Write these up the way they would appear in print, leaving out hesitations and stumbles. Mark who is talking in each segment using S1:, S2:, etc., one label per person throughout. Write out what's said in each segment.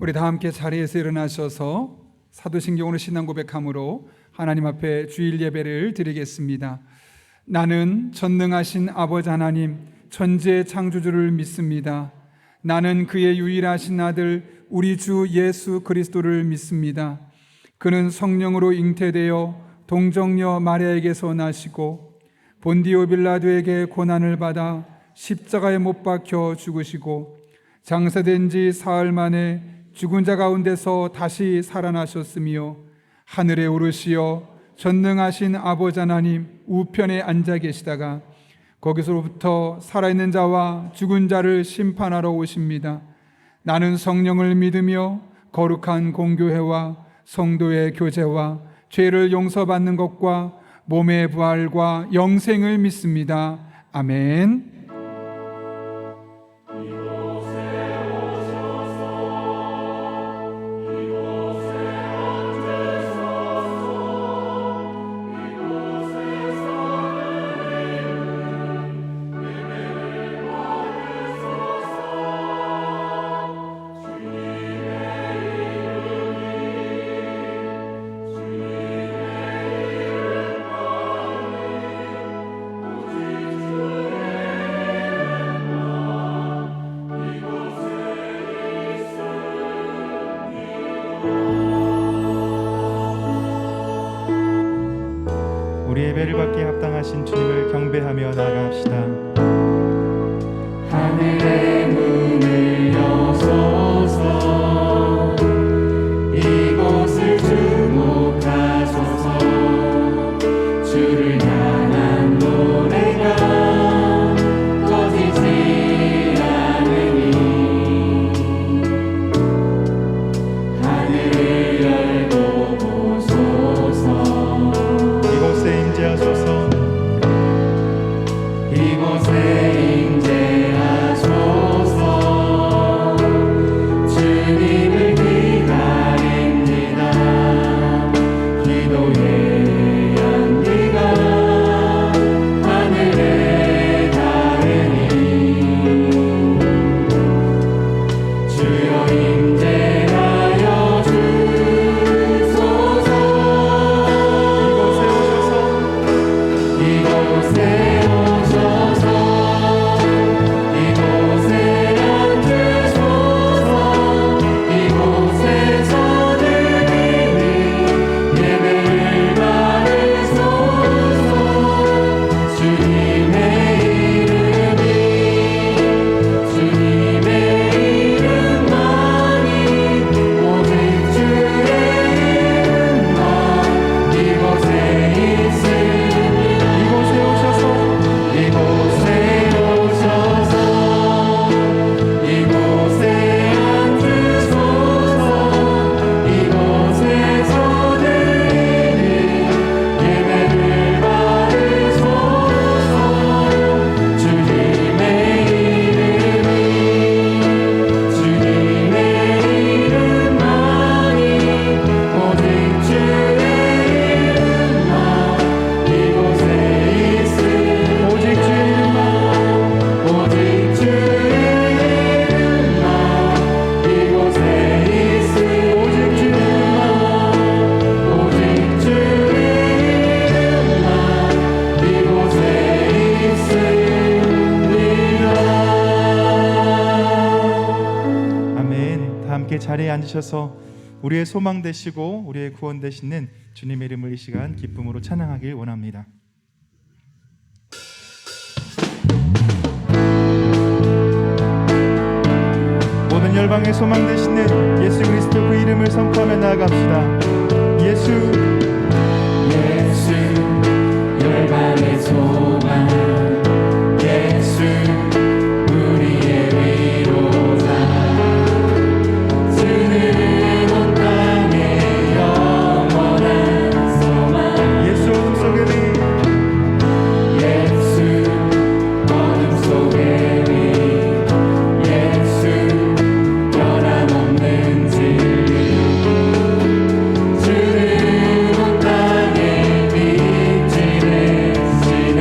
S1: 우리 다 함께 자리에서 일어나셔서 사도신경으로 신앙 고백함으로 하나님 앞에 주일 예배를 드리겠습니다. 나는 전능하신 아버지 하나님 천지의 창조주를 믿습니다. 나는 그의 유일하신 아들 우리 주 예수 그리스도를 믿습니다. 그는 성령으로 잉태되어 동정녀 마리아에게서 나시고 본디오 빌라도에게 고난을 받아 십자가에 못 박혀 죽으시고 장사된 지 사흘 만에 죽은 자 가운데서 다시 살아나셨으며 하늘에 오르시어 전능하신 아버지 하나님 우편에 앉아 계시다가 거기서부터 살아있는 자와 죽은 자를 심판하러 오십니다. 나는 성령을 믿으며 거룩한 공교회와 성도의 교제와 죄를 용서받는 것과 몸의 부활과 영생을 믿습니다. 아멘.
S2: 우리 예배를 받기에 합당하신 주님을 경배하며 나아갑시다.
S3: 하늘의 문을 여소서 이곳을 주목하소서 주를 향한 노래가 꺼지지 않으니 하늘을 열고 보소서
S2: 이곳에 임재하소서
S3: 이곳에 임재하소서 주님을 기다립니다. 기도의 연기가 하늘에 닿으니 주여 임재하여 주소서. 이곳에 오셔서 이곳에 앉으소서. 이곳에서 드리는 예배를 받으소서. 주님의 이름만이 오직 주의 이름만 이곳에 있으니 이곳에 오셔서 이곳에 앉으소서. 이곳에서 드리는 예배를 받으소서. 주님의 이름만이 오직 주의 이름만 이곳에 있으니 오직 주의 이름만 오직 주의 이름만 이곳에 있으니 오직 주의 이름만 오직 주의 이름만 이곳에 있습니다.
S2: 아멘. 다 함께 자리에 앉으셔서 우리의 소망 되시고 우리의 구원 되시는 주님의 이름을 이 시간 기쁨으로 찬양하길 원합니다. 모든 열방의 소망 되시는 예수 그리스도 그 이름을 선포하며 나아갑시다. 예수
S3: 예수 열방의 소망 예수 우리의 위로자 주는 온 땅의 영원한 소망
S2: 예수 어둠 속에 빛
S3: 예수 어둠 속의 빛 예수 변함없는 진리 주는 온 땅에 빛이 되시네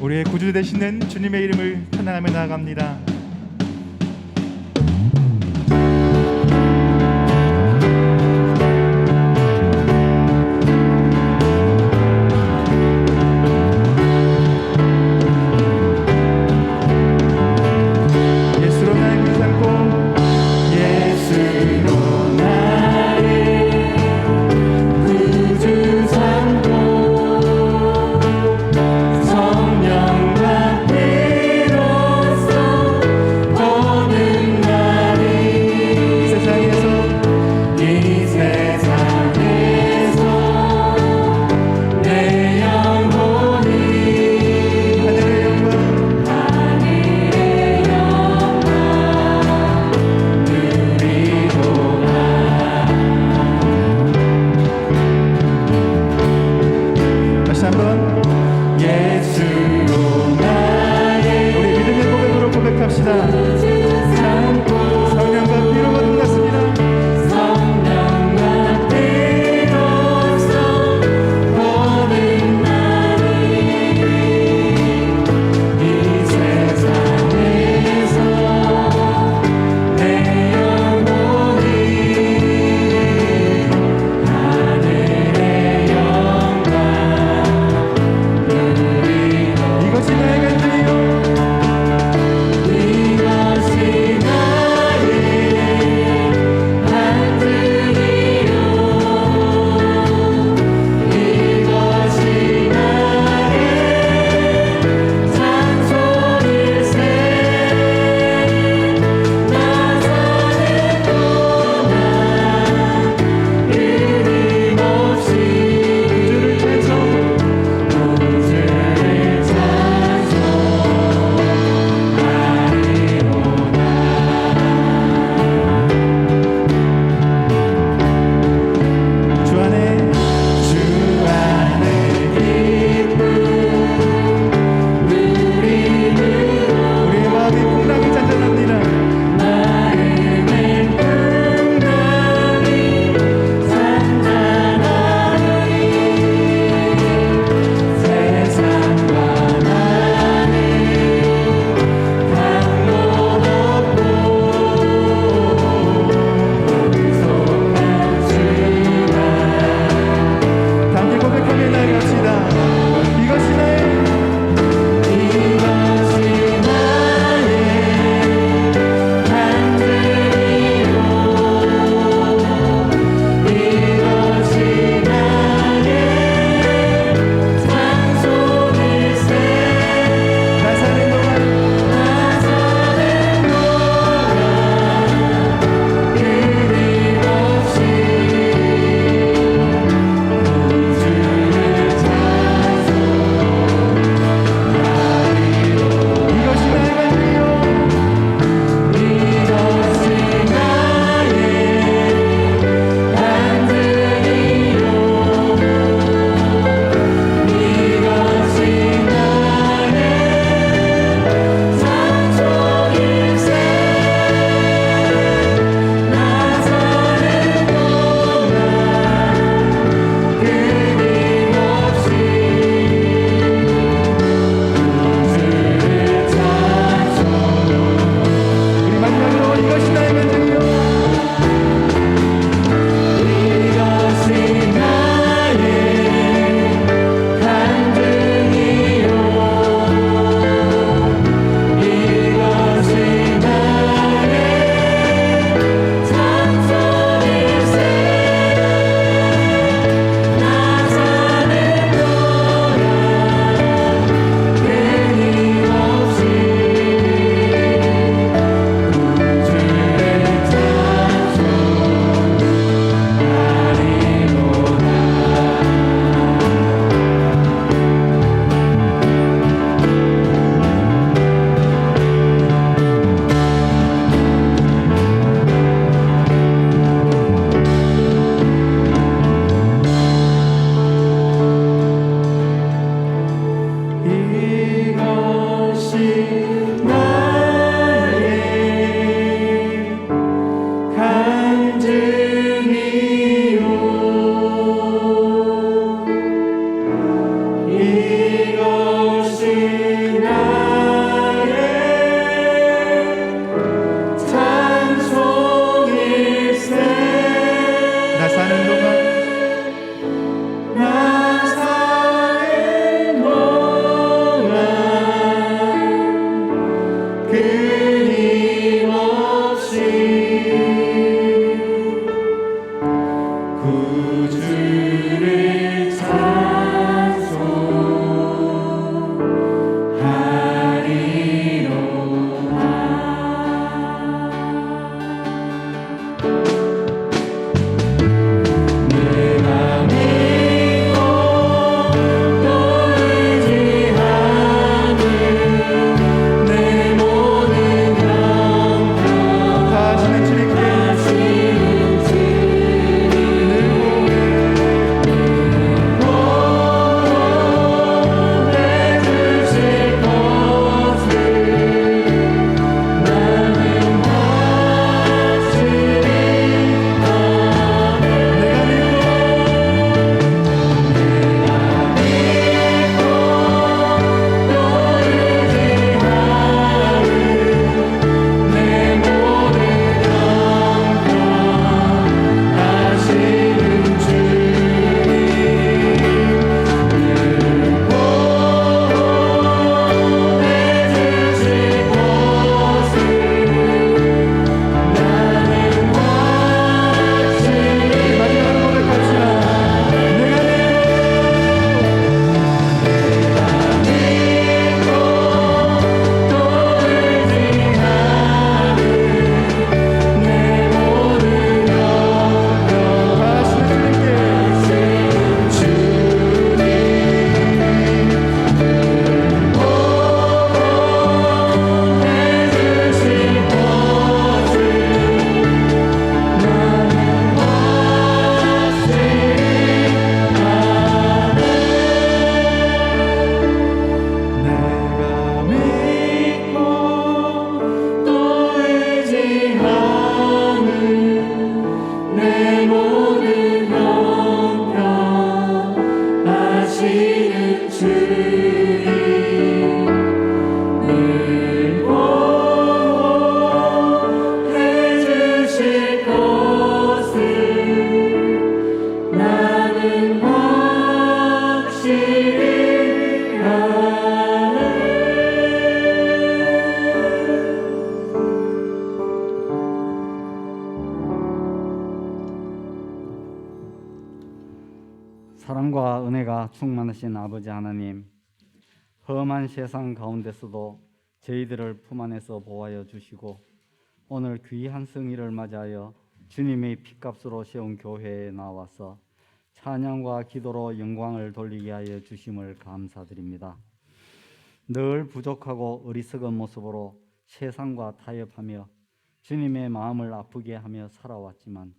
S2: 우리의 구주 되시는 주님의 이름을 찬양하며 나아갑니다. 예수로 나의 길 삼고
S3: 예수로 나의 구주 삼고 성령과 피로써 거듭나리
S2: 이 세상에서
S3: 이 세상에서 내 영혼이
S2: 하늘의 영광
S3: 하늘의 영광 누리도다.
S2: 다시 한번
S3: 예수로 나의
S2: 우리 믿음의 고백으로 고백합시다.
S3: 삼고
S2: 성령과 피로 거듭났습니다.
S3: 성령과 피로써 거듭나리 이 세상에서 내 영혼이 하늘의 영광 누리도다.
S2: 이것이 나의 간증이요
S3: 이것이
S4: 사랑과 은혜가 충만하신 아버지 하나님, 험한 세상 가운데서도 저희들을 품 안에서 보호하여 주시고 오늘 귀한 성일을 맞이하여 주님의 피값으로 세운 교회에 나와서 찬양과 기도로 영광을 돌리게 하여 주심을 감사드립니다. 늘 부족하고 어리석은 모습으로 세상과 타협하며 주님의 마음을 아프게 하며 살아왔지만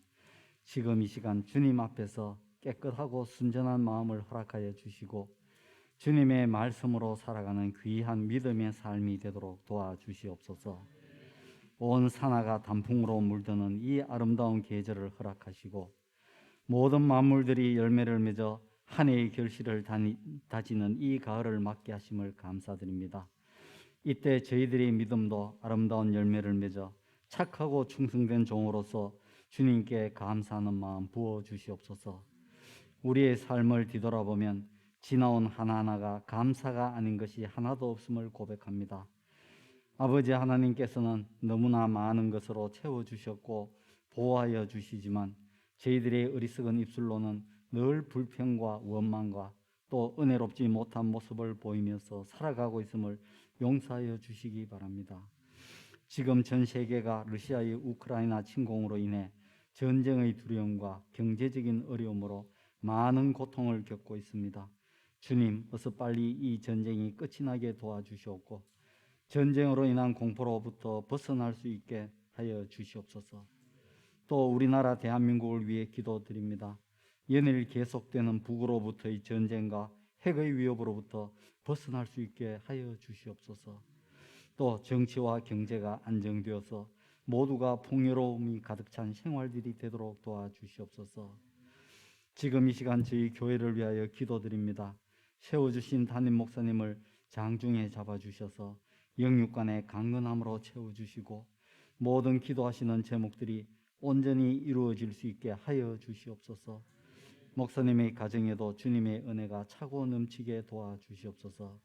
S4: 지금 이 시간 주님 앞에서 깨끗하고 순전한 마음을 허락하여 주시고 주님의 말씀으로 살아가는 귀한 믿음의 삶이 되도록 도와주시옵소서. 온 산하가 단풍으로 물드는 이 아름다운 계절을 허락하시고 모든 만물들이 열매를 맺어 한 해의 결실을 다지는 이 가을을 맞게 하심을 감사드립니다. 이때 저희들의 믿음도 아름다운 열매를 맺어 착하고 충성된 종으로서 주님께 감사하는 마음 부어 주시옵소서. 우리의 삶을 뒤돌아보면 지나온 하나하나가 감사가 아닌 것이 하나도 없음을 고백합니다. 아버지 하나님께서는 너무나 많은 것으로 채워주셨고 보호하여 주시지만 저희들의 어리석은 입술로는 늘 불평과 원망과 또 은혜롭지 못한 모습을 보이면서 살아가고 있음을 용서하여 주시기 바랍니다. 지금 전 세계가 러시아의 우크라이나 침공으로 인해 전쟁의 두려움과 경제적인 어려움으로 많은 고통을 겪고 있습니다. 주님, 어서 빨리 이 전쟁이 끝이 나게 도와주시옵고 전쟁으로 인한 공포로부터 벗어날 수 있게 하여 주시옵소서. 또 우리나라 대한민국을 위해 기도드립니다. 연일 계속되는 북으로부터의 전쟁과 핵의 위협으로부터 벗어날 수 있게 하여 주시옵소서. 또 정치와 경제가 안정되어서 모두가 풍요로움이 가득 찬 생활들이 되도록 도와주시옵소서. 지금 이 시간 저희 교회를 위하여 기도드립니다. 세워주신 담임 목사님을 장중에 잡아주셔서 영육간의 강건함으로 채워주시고 모든 기도하시는 제목들이 온전히 이루어질 수 있게 하여 주시옵소서. 목사님의 가정에도 주님의 은혜가 차고 넘치게 도와주시옵소서.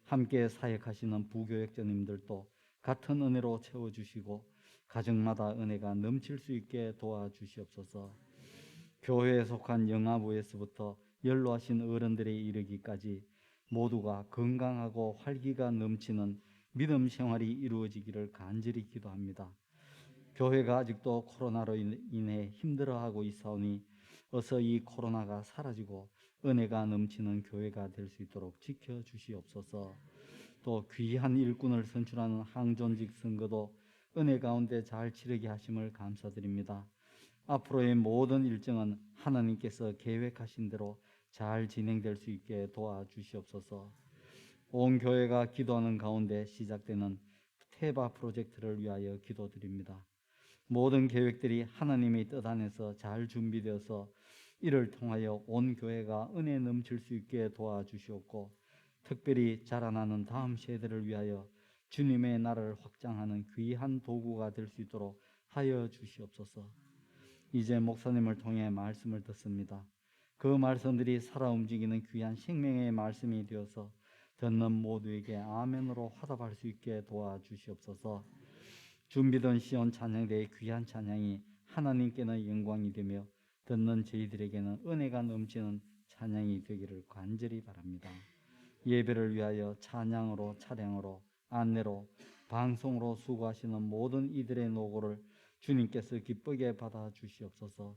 S4: 함께 사역하시는 부교역자님들도 같은 은혜로 채워주시고 가정마다 은혜가 넘칠 수 있게 도와주시옵소서. 교회에 속한 영아부에서부터 연로하신 어른들에 이르기까지 모두가 건강하고 활기가 넘치는 믿음 생활이 이루어지기를 간절히 기도합니다. 교회가 아직도 코로나로 인해 힘들어하고 있사오니 어서 이 코로나가 사라지고 은혜가 넘치는 교회가 될 수 있도록 지켜주시옵소서. 또 귀한 일꾼을 선출하는 항존직 선거도 은혜 가운데 잘 치르게 하심을 감사드립니다. 앞으로의 모든 일정은 하나님께서 계획하신 대로 잘 진행될 수 있게 도와주시옵소서. 온 교회가 기도하는 가운데 시작되는 테바 프로젝트를 위하여 기도드립니다. 모든 계획들이 하나님의 뜻 안에서 잘 준비되어서 이를 통하여 온 교회가 은혜 넘칠 수 있게 도와주시옵고 특별히 자라나는 다음 세대를 위하여 주님의 나라를 확장하는 귀한 도구가 될 수 있도록 하여 주시옵소서. 이제 목사님을 통해 말씀을 듣습니다. 그 말씀들이 살아 움직이는 귀한 생명의 말씀이 되어서 듣는 모두에게 아멘으로 화답할 수 있게 도와주시옵소서. 준비된 시온 찬양대의 귀한 찬양이 하나님께는 영광이 되며 듣는 저희들에게는 은혜가 넘치는 찬양이 되기를 간절히 바랍니다. 예배를 위하여 찬양으로 차량으로 안내로 방송으로 수고하시는 모든 이들의 노고를 주님께서 기쁘게 받아 주시옵소서.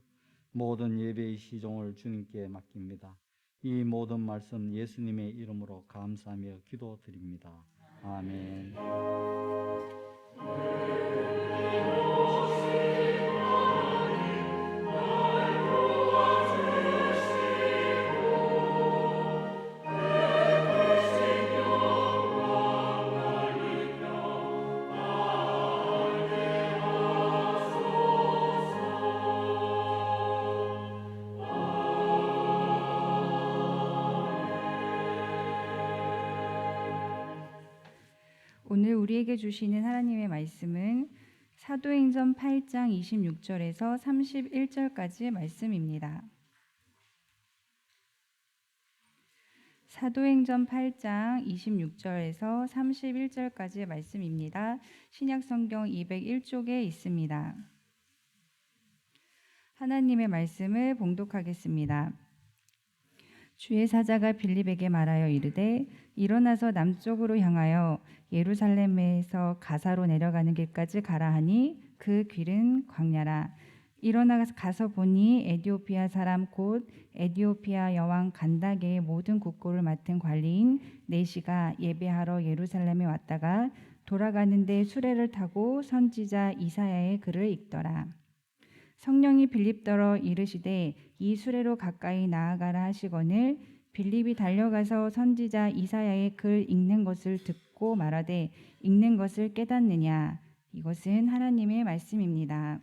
S4: 모든 예배의 시종을 주님께 맡깁니다. 이 모든 말씀 예수님의 이름으로 감사하며 기도드립니다. 아멘.
S5: 오늘 우리에게 주시는 하나님의 말씀은 사도행전 8장 26절에서 31절까지의 말씀입니다. 사도행전 8장 26절에서 31절까지의 말씀입니다. 신약성경 201쪽에 있습니다. 하나님의 말씀을 봉독하겠습니다. 주의 사자가 빌립에게 말하여 이르되 일어나서 남쪽으로 향하여 예루살렘에서 가사로 내려가는 길까지 가라 하니 그 길은 광야라. 일어나 가서 보니 에디오피아 사람 곧 에디오피아 여왕 간다게의 모든 국고를 맡은 관리인 네시가 예배하러 예루살렘에 왔다가 돌아가는데 수레를 타고 선지자 이사야의 글을 읽더라. 성령이 빌립더러 이르시되 이 수레로 가까이 나아가라 하시거늘 빌립이 달려가서 선지자 이사야의 글 읽는 것을 듣고 말하되 읽는 것을 깨닫느냐. 이것은 하나님의 말씀입니다.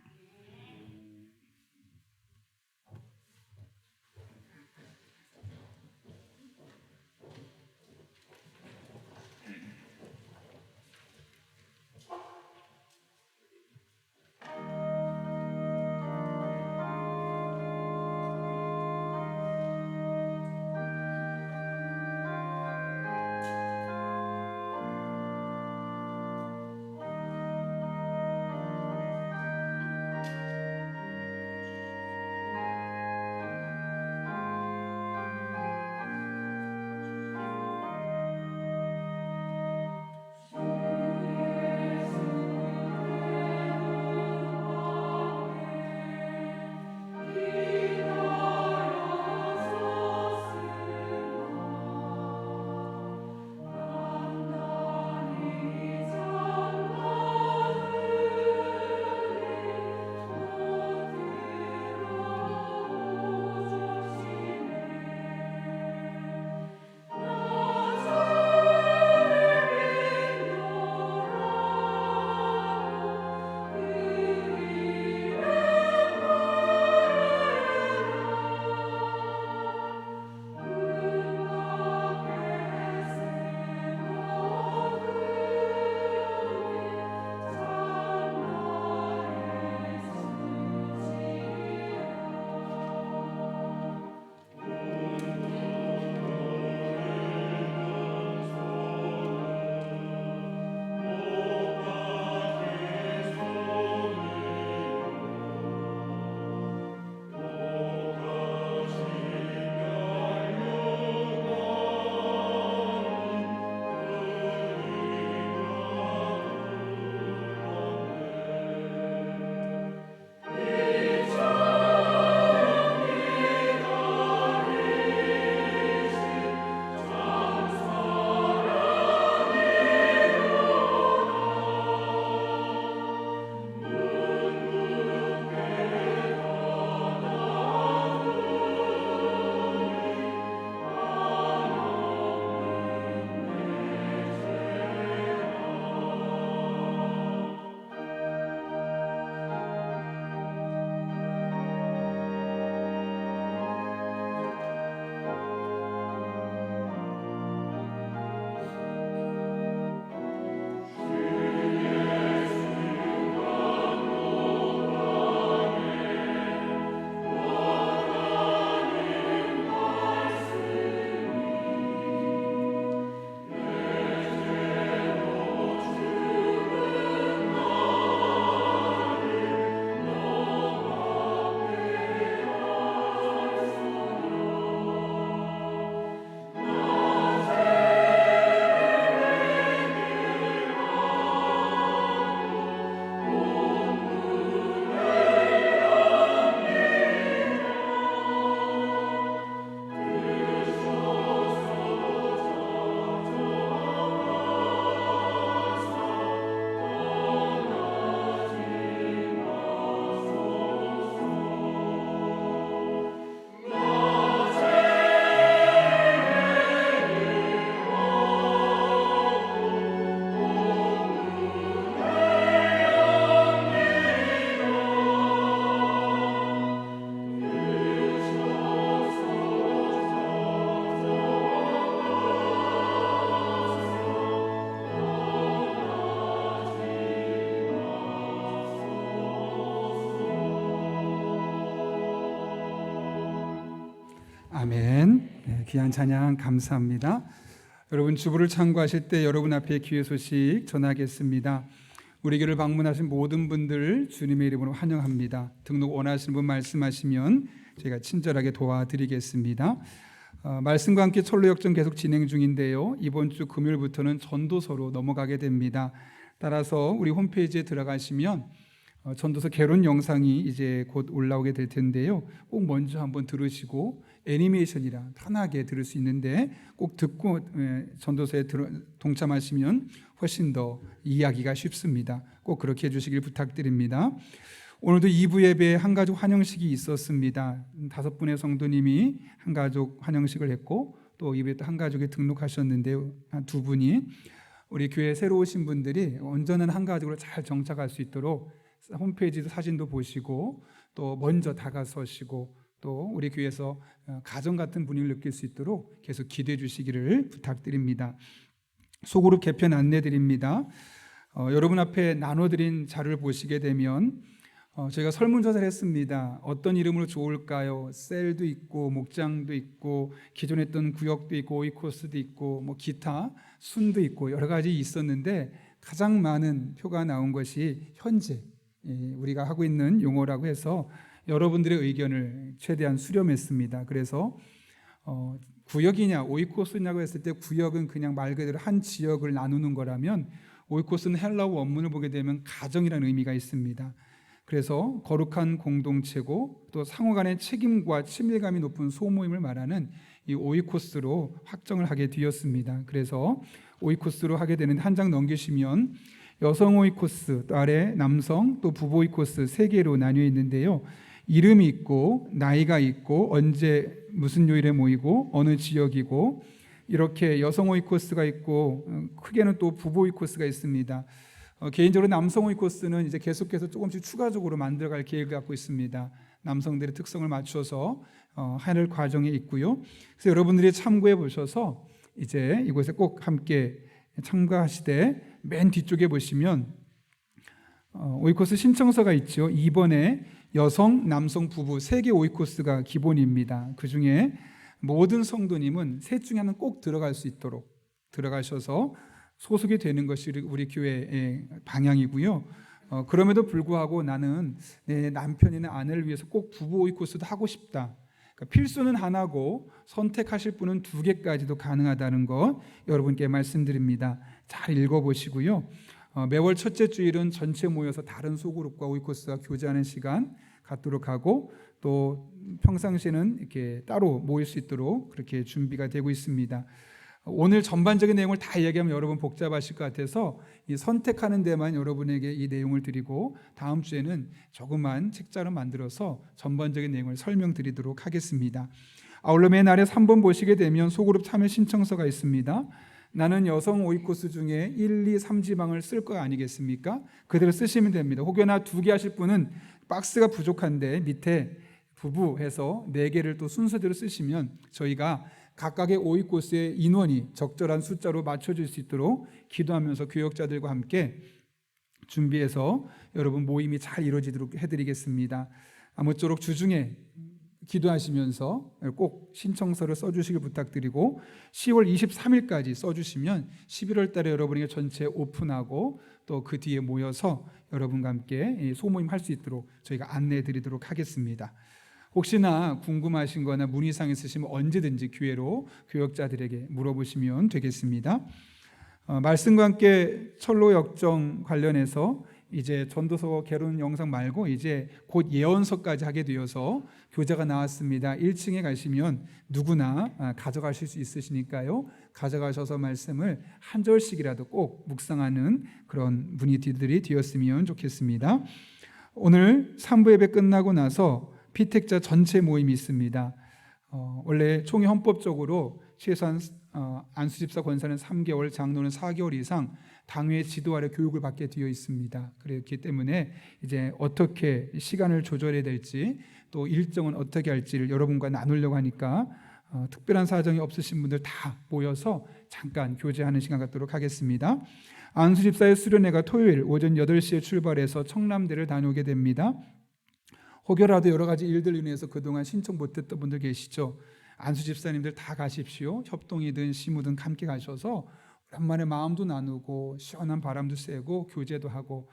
S1: 아멘. 네, 귀한 찬양 감사합니다. 여러분 주부를 참고하실 때 여러분 앞에 귀의 소식 전하겠습니다. 우리 교회를 방문하신 모든 분들 주님의 이름으로 환영합니다. 등록 원하시는 분 말씀하시면 제가 친절하게 도와드리겠습니다. 말씀과 함께 철로 역정 계속 진행 중인데요. 이번 주 금요일부터는 전도서로 넘어가게 됩니다. 따라서 우리 홈페이지에 들어가시면 전도서 개론 영상이 이제 곧 올라오게 될 텐데요. 꼭 먼저 한번 들으시고 애니메이션이라 편하게 들을 수 있는데 꼭 듣고 전도서에 동참하시면 훨씬 더 이해하기가 쉽습니다. 꼭 그렇게 해주시길 부탁드립니다. 오늘도 2부 예배에 한가족 환영식이 있었습니다. 5분의 성도님이 한가족 환영식을 했고 또 2부에 또 한가족에 등록하셨는데요. 한 2분이 우리 교회 새로 오신 분들이 온전한 한가족으로 잘 정착할 수 있도록 홈페이지도 사진도 보시고 또 먼저 다가서시고 또 우리 교회에서 가정 같은 분위기를 느낄 수 있도록 계속 기도해 주시기를 부탁드립니다. 소그룹 개편 안내 드립니다. 여러분 앞에 나눠드린 자료를 보시게 되면 저희가 설문조사를 했습니다. 어떤 이름으로 좋을까요? 셀도 있고 목장도 있고 기존에 했던 구역도 있고 오이코스도 있고 뭐 기타 순도 있고 여러 가지 있었는데 가장 많은 표가 나온 것이 현재 우리가 하고 있는 용어라고 해서 여러분들의 의견을 최대한 수렴했습니다. 그래서 구역이냐 오이코스냐고 했을 때 구역은 그냥 말 그대로 한 지역을 나누는 거라면 오이코스는 헬라어 원문을 보게 되면 가정이라는 의미가 있습니다. 그래서 거룩한 공동체고 또 상호간의 책임과 친밀감이 높은 소모임을 말하는 이 오이코스로 확정을 하게 되었습니다. 그래서 오이코스로 하게 되는데 한 장 넘기시면 여성 오이코스, 또 아래 남성, 또 부부 오이코스 3개로 나뉘어 있는데요. 이름이 있고 나이가 있고 언제 무슨 요일에 모이고 어느 지역이고 이렇게 여성 오이코스가 있고 크게는 또 부부 오이코스가 있습니다. 개인적으로 남성 오이코스는 이제 계속해서 조금씩 추가적으로 만들어갈 계획을 갖고 있습니다. 남성들의 특성을 맞춰서 할 과정에 있고요. 그래서 여러분들이 참고해 보셔서 이제 이곳에 꼭 함께 참가하시되 맨 뒤쪽에 보시면 오이코스 신청서가 있죠. 2번에 여성, 남성, 부부 3개 오이코스가 기본입니다. 그 중에 모든 성도님은 셋 중에 하나는 꼭 들어갈 수 있도록 들어가셔서 소속이 되는 것이 우리 교회의 방향이고요. 그럼에도 불구하고 나는 내 남편이나 아내를 위해서 꼭 부부 오이코스도 하고 싶다. 그러니까 필수는 하나고 선택하실 분은 2개까지도 가능하다는 것 여러분께 말씀드립니다. 잘 읽어보시고요. 매월 첫째 주일은 전체 모여서 다른 소그룹과 오이코스가 교제하는 시간 갖도록 하고 또 평상시에는 이렇게 따로 모일 수 있도록 그렇게 준비가 되고 있습니다. 오늘 전반적인 내용을 다 이야기하면 여러분 복잡하실 것 같아서 이 선택하는 데만 여러분에게 이 내용을 드리고 다음 주에는 조그만 책자로 만들어서 전반적인 내용을 설명드리도록 하겠습니다. 아울러 맨 아래 3번 보시게 되면 소그룹 참여 신청서가 있습니다. 나는 여성 오이코스 중에 1, 2, 3지방을 쓸 거 아니겠습니까? 그대로 쓰시면 됩니다. 혹여나 2개 하실 분은 박스가 부족한데 밑에 부부 해서 4개를 또 순서대로 쓰시면 저희가 각각의 오이코스의 인원이 적절한 숫자로 맞춰질 수 있도록 기도하면서 교역자들과 함께 준비해서 여러분 모임이 잘 이루어지도록 해드리겠습니다. 아무쪼록 주중에 기도하시면서 꼭 신청서를 써주시길 부탁드리고 10월 23일까지 써주시면 11월 달에 여러분에게 전체 오픈하고 또 그 뒤에 모여서 여러분과 함께 소모임 할 수 있도록 저희가 안내해 드리도록 하겠습니다. 혹시나 궁금하신 거나 문의사항 있으시면 언제든지 교회로 교역자들에게 물어보시면 되겠습니다. 말씀과 함께 철로 역정 관련해서 이제 전도서 개론 영상 말고 이제 곧 예언서까지 하게 되어서 교재가 나왔습니다. 1층에 가시면 누구나 가져가실 수 있으시니까요. 가져가셔서 말씀을 한 절씩이라도 꼭 묵상하는 그런 분위기들이 되었으면 좋겠습니다. 오늘 3부 예배 끝나고 나서 피택자 전체 모임이 있습니다. 원래 총회 헌법적으로 최소한 안수집사 권사는 3개월, 장로는 4개월 이상 당회 지도 아래 교육을 받게 되어 있습니다. 그렇기 때문에 이제 어떻게 시간을 조절해야 될지 또 일정은 어떻게 할지를 여러분과 나누려고 하니까 특별한 사정이 없으신 분들 다 모여서 잠깐 교제하는 시간 갖도록 하겠습니다. 안수집사의 수련회가 토요일 오전 8시에 출발해서 청남대를 다녀오게 됩니다. 혹여라도 여러 가지 일들로 인해서 그동안 신청 못했던 분들 계시죠? 안수 집사님들 다 가십시오. 협동이든 시무든 함께 가셔서 오랜만에 마음도 나누고 시원한 바람도 쐬고 교제도 하고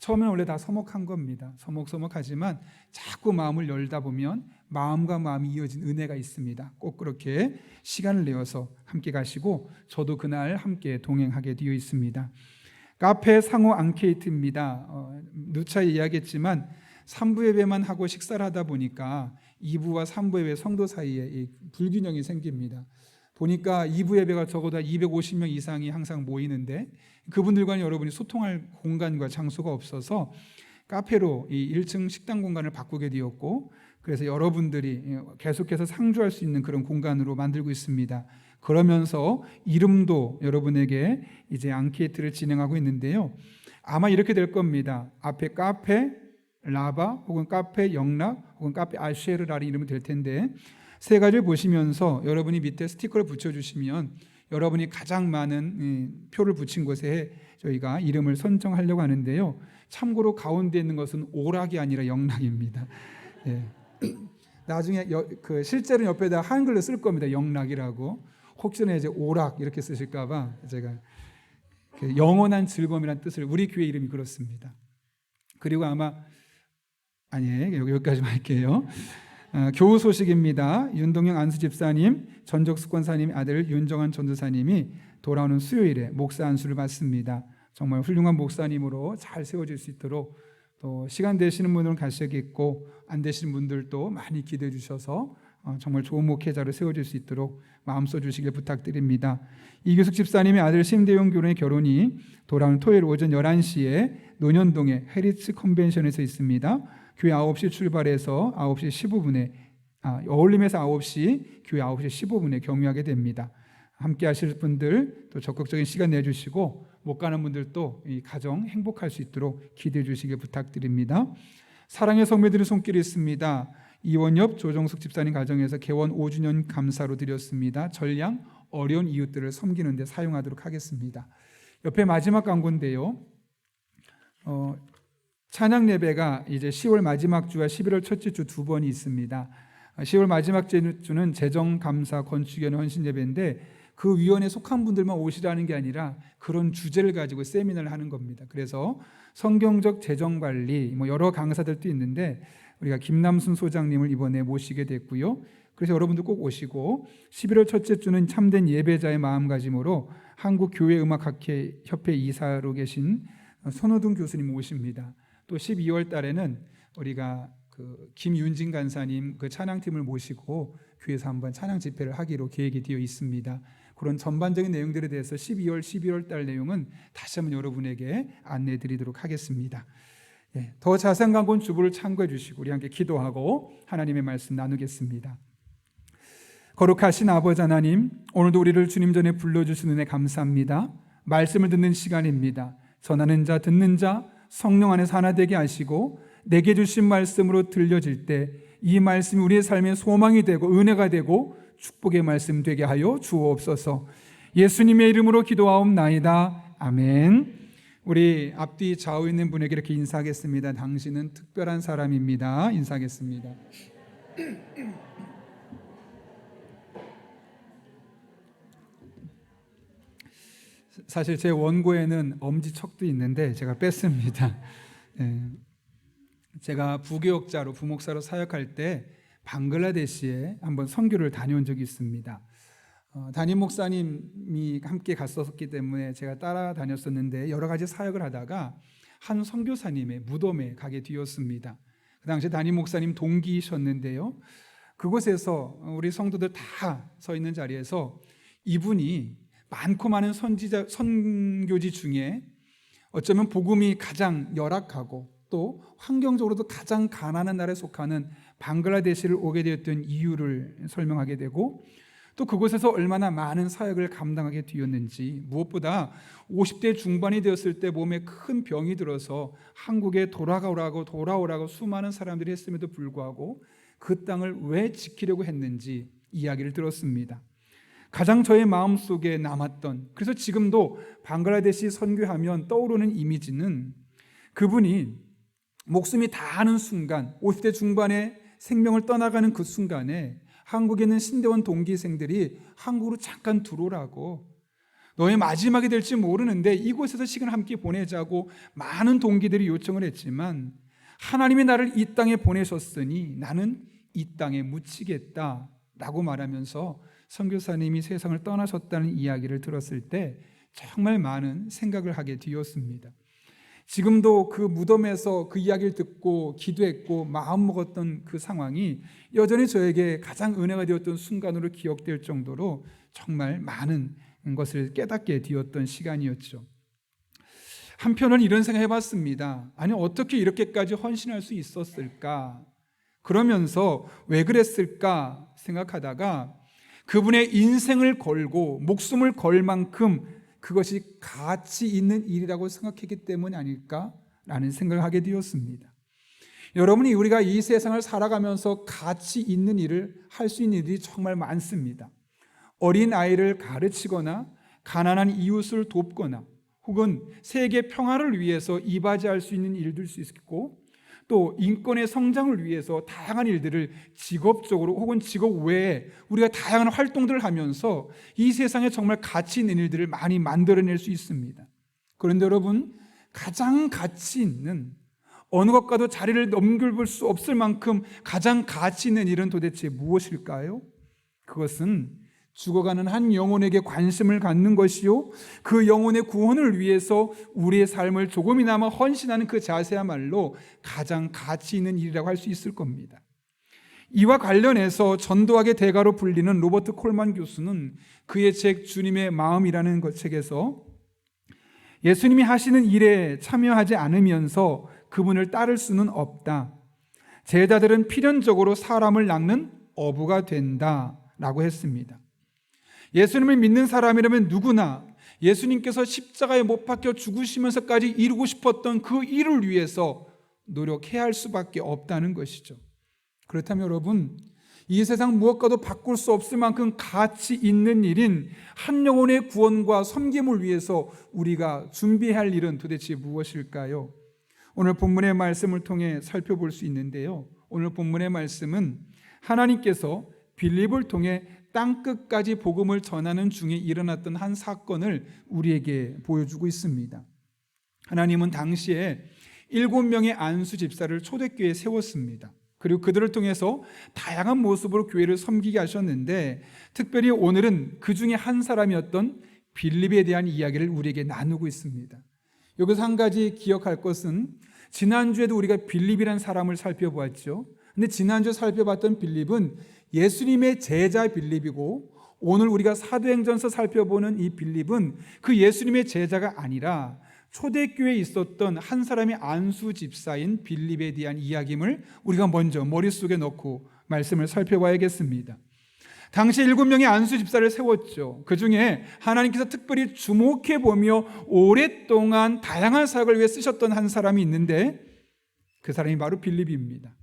S1: 처음에는 원래 다 서먹한 겁니다. 서먹서먹하지만 자꾸 마음을 열다 보면 마음과 마음이 이어진 은혜가 있습니다. 꼭 그렇게 시간을 내어서 함께 가시고 저도 그날 함께 동행하게 되어 있습니다. 카페 상호 앙케이트입니다. 누차 이야기했지만 3부 예배만 하고 식사를 하다 보니까 2부와 3부 예배 성도 사이에 이 불균형이 생깁니다. 보니까 2부 예배가 적어도 250명 이상이 항상 모이는데 그분들과는 여러분이 소통할 공간과 장소가 없어서 카페로 이 1층 식당 공간을 바꾸게 되었고, 그래서 여러분들이 계속해서 상주할 수 있는 그런 공간으로 만들고 있습니다. 그러면서 이름도 여러분에게 이제 앙케이트를 진행하고 있는데요. 아마 이렇게 될 겁니다. 앞에 카페 라바 혹은 카페 영락 혹은 카페 아쉐르라는 이름이 될 텐데, 세 가지를 보시면서 여러분이 밑에 스티커를 붙여주시면 여러분이 가장 많은 표를 붙인 곳에 저희가 이름을 선정하려고 하는데요. 참고로 가운데 있는 것은 오락이 아니라 영락입니다. 예. 나중에 실제로 옆에다 한글로 쓸 겁니다. 영락이라고. 혹시나 이제 오락 이렇게 쓰실까봐 제가 영원한 즐거움이라는 뜻을, 우리 교회 이름이 그렇습니다. 그리고 아마 아니에요. 여기까지만 할게요. 교우 소식입니다. 윤동영 안수 집사님, 전적수권사님 아들 윤정환 전도사님이 돌아오는 수요일에 목사 안수를 받습니다. 정말 훌륭한 목사님으로 잘 세워질 수 있도록, 또 시간 되시는 분들은 가시겠고 안 되시는 분들도 많이 기대해 주셔서 정말 좋은 목회자로 세워질 수 있도록 마음 써주시길 부탁드립니다. 이규숙 집사님의 아들 심대용 교련의 결혼이 돌아오는 토요일 오전 11시에 논현동의 헤리츠 컨벤션에서 있습니다. 교회 9시 출발해서 9시 15분에 어울림에서 9시, 교회 9시 15분에 경유하게 됩니다. 함께 하실 분들 또 적극적인 시간 내주시고 못 가는 분들도 이 가정 행복할 수 있도록 기대해 주시길 부탁드립니다. 사랑의 성매들의 손길이 있습니다. 이원엽 조정숙 집사님 가정에서 개원 5주년 감사로 드렸습니다. 전량 어려운 이웃들을 섬기는 데 사용하도록 하겠습니다. 옆에 마지막 광고인데요. 찬양 예배가 이제 10월 마지막 주와 11월 첫째 주 두 번이 있습니다. 10월 마지막 주는 재정감사 건축위원회 헌신 예배인데 그 위원회에 속한 분들만 오시라는 게 아니라 그런 주제를 가지고 세미나를 하는 겁니다. 그래서 성경적 재정관리 여러 강사들도 있는데 우리가 김남순 소장님을 이번에 모시게 됐고요. 그래서 여러분도 꼭 오시고, 11월 첫째 주는 참된 예배자의 마음가짐으로 한국교회음악학회 협회 이사로 계신 손호둥 교수님 오십니다. 또 12월 달에는 우리가 김윤진 간사님 찬양팀을 모시고 교회에서 한번 찬양 집회를 하기로 계획이 되어 있습니다. 그런 전반적인 내용들에 대해서 12월 달 내용은 다시 한번 여러분에게 안내해 드리도록 하겠습니다. 더 자세한 광고는 주보를 참고해 주시고 우리 함께 기도하고 하나님의 말씀 나누겠습니다. 거룩하신 아버지 하나님, 오늘도 우리를 주님 전에 불러주신 은혜 감사합니다. 말씀을 듣는 시간입니다. 전하는 자 듣는 자 성령 안에서 하나 되게 하시고 내게 주신 말씀으로 들려질 때 이 말씀이 우리의 삶의 소망이 되고 은혜가 되고 축복의 말씀 되게 하여 주옵소서. 예수님의 이름으로 기도하옵나이다. 아멘. 우리 앞뒤 좌우 있는 분에게 이렇게 인사하겠습니다. 당신은 특별한 사람입니다. 인사하겠습니다. 사실 제 원고에는 엄지척도 있는데 제가 뺐습니다. 제가 부교역자로 부목사로 사역할 때 방글라데시에 한번 선교를 다녀온 적이 있습니다. 담임 목사님이 함께 갔었기 때문에 제가 따라다녔었는데 여러 가지 사역을 하다가 한 선교사님의 무덤에 가게 되었습니다. 그 당시 담임 목사님 동기셨는데요. 그곳에서 우리 성도들 다 서 있는 자리에서 이분이 많고 많은 선교지 중에 어쩌면 복음이 가장 열악하고 또 환경적으로도 가장 가난한 나라에 속하는 방글라데시를 오게 되었던 이유를 설명하게 되고, 또 그곳에서 얼마나 많은 사역을 감당하게 되었는지, 무엇보다 50대 중반이 되었을 때 몸에 큰 병이 들어서 한국에 돌아오라고 수많은 사람들이 했음에도 불구하고 그 땅을 왜 지키려고 했는지 이야기를 들었습니다. 가장 저의 마음속에 남았던, 그래서 지금도 방글라데시 선교하면 떠오르는 이미지는 그분이 목숨이 다하는 순간, 50대 중반에 생명을 떠나가는 그 순간에 한국에 있는 신대원 동기생들이 한국으로 잠깐 들어오라고, 너의 마지막이 될지 모르는데 이곳에서 시간을 함께 보내자고 많은 동기들이 요청을 했지만 하나님이 나를 이 땅에 보내셨으니 나는 이 땅에 묻히겠다 라고 말하면서 선교사님이 세상을 떠나셨다는 이야기를 들었을 때 정말 많은 생각을 하게 되었습니다. 지금도 그 무덤에서 그 이야기를 듣고 기도했고 마음 먹었던 그 상황이 여전히 저에게 가장 은혜가 되었던 순간으로 기억될 정도로 정말 많은 것을 깨닫게 되었던 시간이었죠. 한편은 이런 생각 해봤습니다. 아니 어떻게 이렇게까지 헌신할 수 있었을까? 그러면서 왜 그랬을까 생각하다가 그분의 인생을 걸고 목숨을 걸 만큼 그것이 가치 있는 일이라고 생각했기 때문이 아닐까라는 생각을 하게 되었습니다. 여러분이 우리가 이 세상을 살아가면서 가치 있는 일을 할 수 있는 일이 정말 많습니다. 어린 아이를 가르치거나 가난한 이웃을 돕거나 혹은 세계 평화를 위해서 이바지할 수 있는 일들 수 있고 또 인권의 성장을 위해서 다양한 일들을 직업적으로 혹은 직업 외에 우리가 다양한 활동들을 하면서 이 세상에 정말 가치 있는 일들을 많이 만들어낼 수 있습니다. 그런데 여러분, 가장 가치 있는 어느 것과도 자리를 넘겨볼 수 없을 만큼 가장 가치 있는 일은 도대체 무엇일까요? 그것은 죽어가는 한 영혼에게 관심을 갖는 것이요, 그 영혼의 구원을 위해서 우리의 삶을 조금이나마 헌신하는 그 자세야말로 가장 가치 있는 일이라고 할 수 있을 겁니다. 이와 관련해서 전도학의 대가로 불리는 로버트 콜만 교수는 그의 책 주님의 마음이라는 책에서 예수님이 하시는 일에 참여하지 않으면서 그분을 따를 수는 없다. 제자들은 필연적으로 사람을 낚는 어부가 된다라고 했습니다. 예수님을 믿는 사람이라면 누구나 예수님께서 십자가에 못 박혀 죽으시면서까지 이루고 싶었던 그 일을 위해서 노력해야 할 수밖에 없다는 것이죠. 그렇다면 여러분, 이 세상 무엇과도 바꿀 수 없을 만큼 가치 있는 일인 한 영혼의 구원과 섬김을 위해서 우리가 준비해야 할 일은 도대체 무엇일까요? 오늘 본문의 말씀을 통해 살펴볼 수 있는데요, 오늘 본문의 말씀은 하나님께서 빌립을 통해 땅끝까지 복음을 전하는 중에 일어났던 한 사건을 우리에게 보여주고 있습니다. 하나님은 당시에 7명의 안수 집사를 초대교회에 세웠습니다. 그리고 그들을 통해서 다양한 모습으로 교회를 섬기게 하셨는데, 특별히 오늘은 그 중에 한 사람이었던 빌립에 대한 이야기를 우리에게 나누고 있습니다. 여기서 한 가지 기억할 것은, 지난주에도 우리가 빌립이라는 사람을 살펴보았죠. 근데 지난주에 살펴봤던 빌립은 예수님의 제자 빌립이고, 오늘 우리가 사도행전서 살펴보는 이 빌립은 그 예수님의 제자가 아니라 초대교회에 있었던 한 사람의 안수 집사인 빌립에 대한 이야기임을 우리가 먼저 머릿속에 넣고 말씀을 살펴봐야겠습니다. 당시 7명의 안수 집사를 세웠죠. 그 중에 하나님께서 특별히 주목해보며 오랫동안 다양한 사역을 위해 쓰셨던 한 사람이 있는데, 그 사람이 바로 빌립입니다.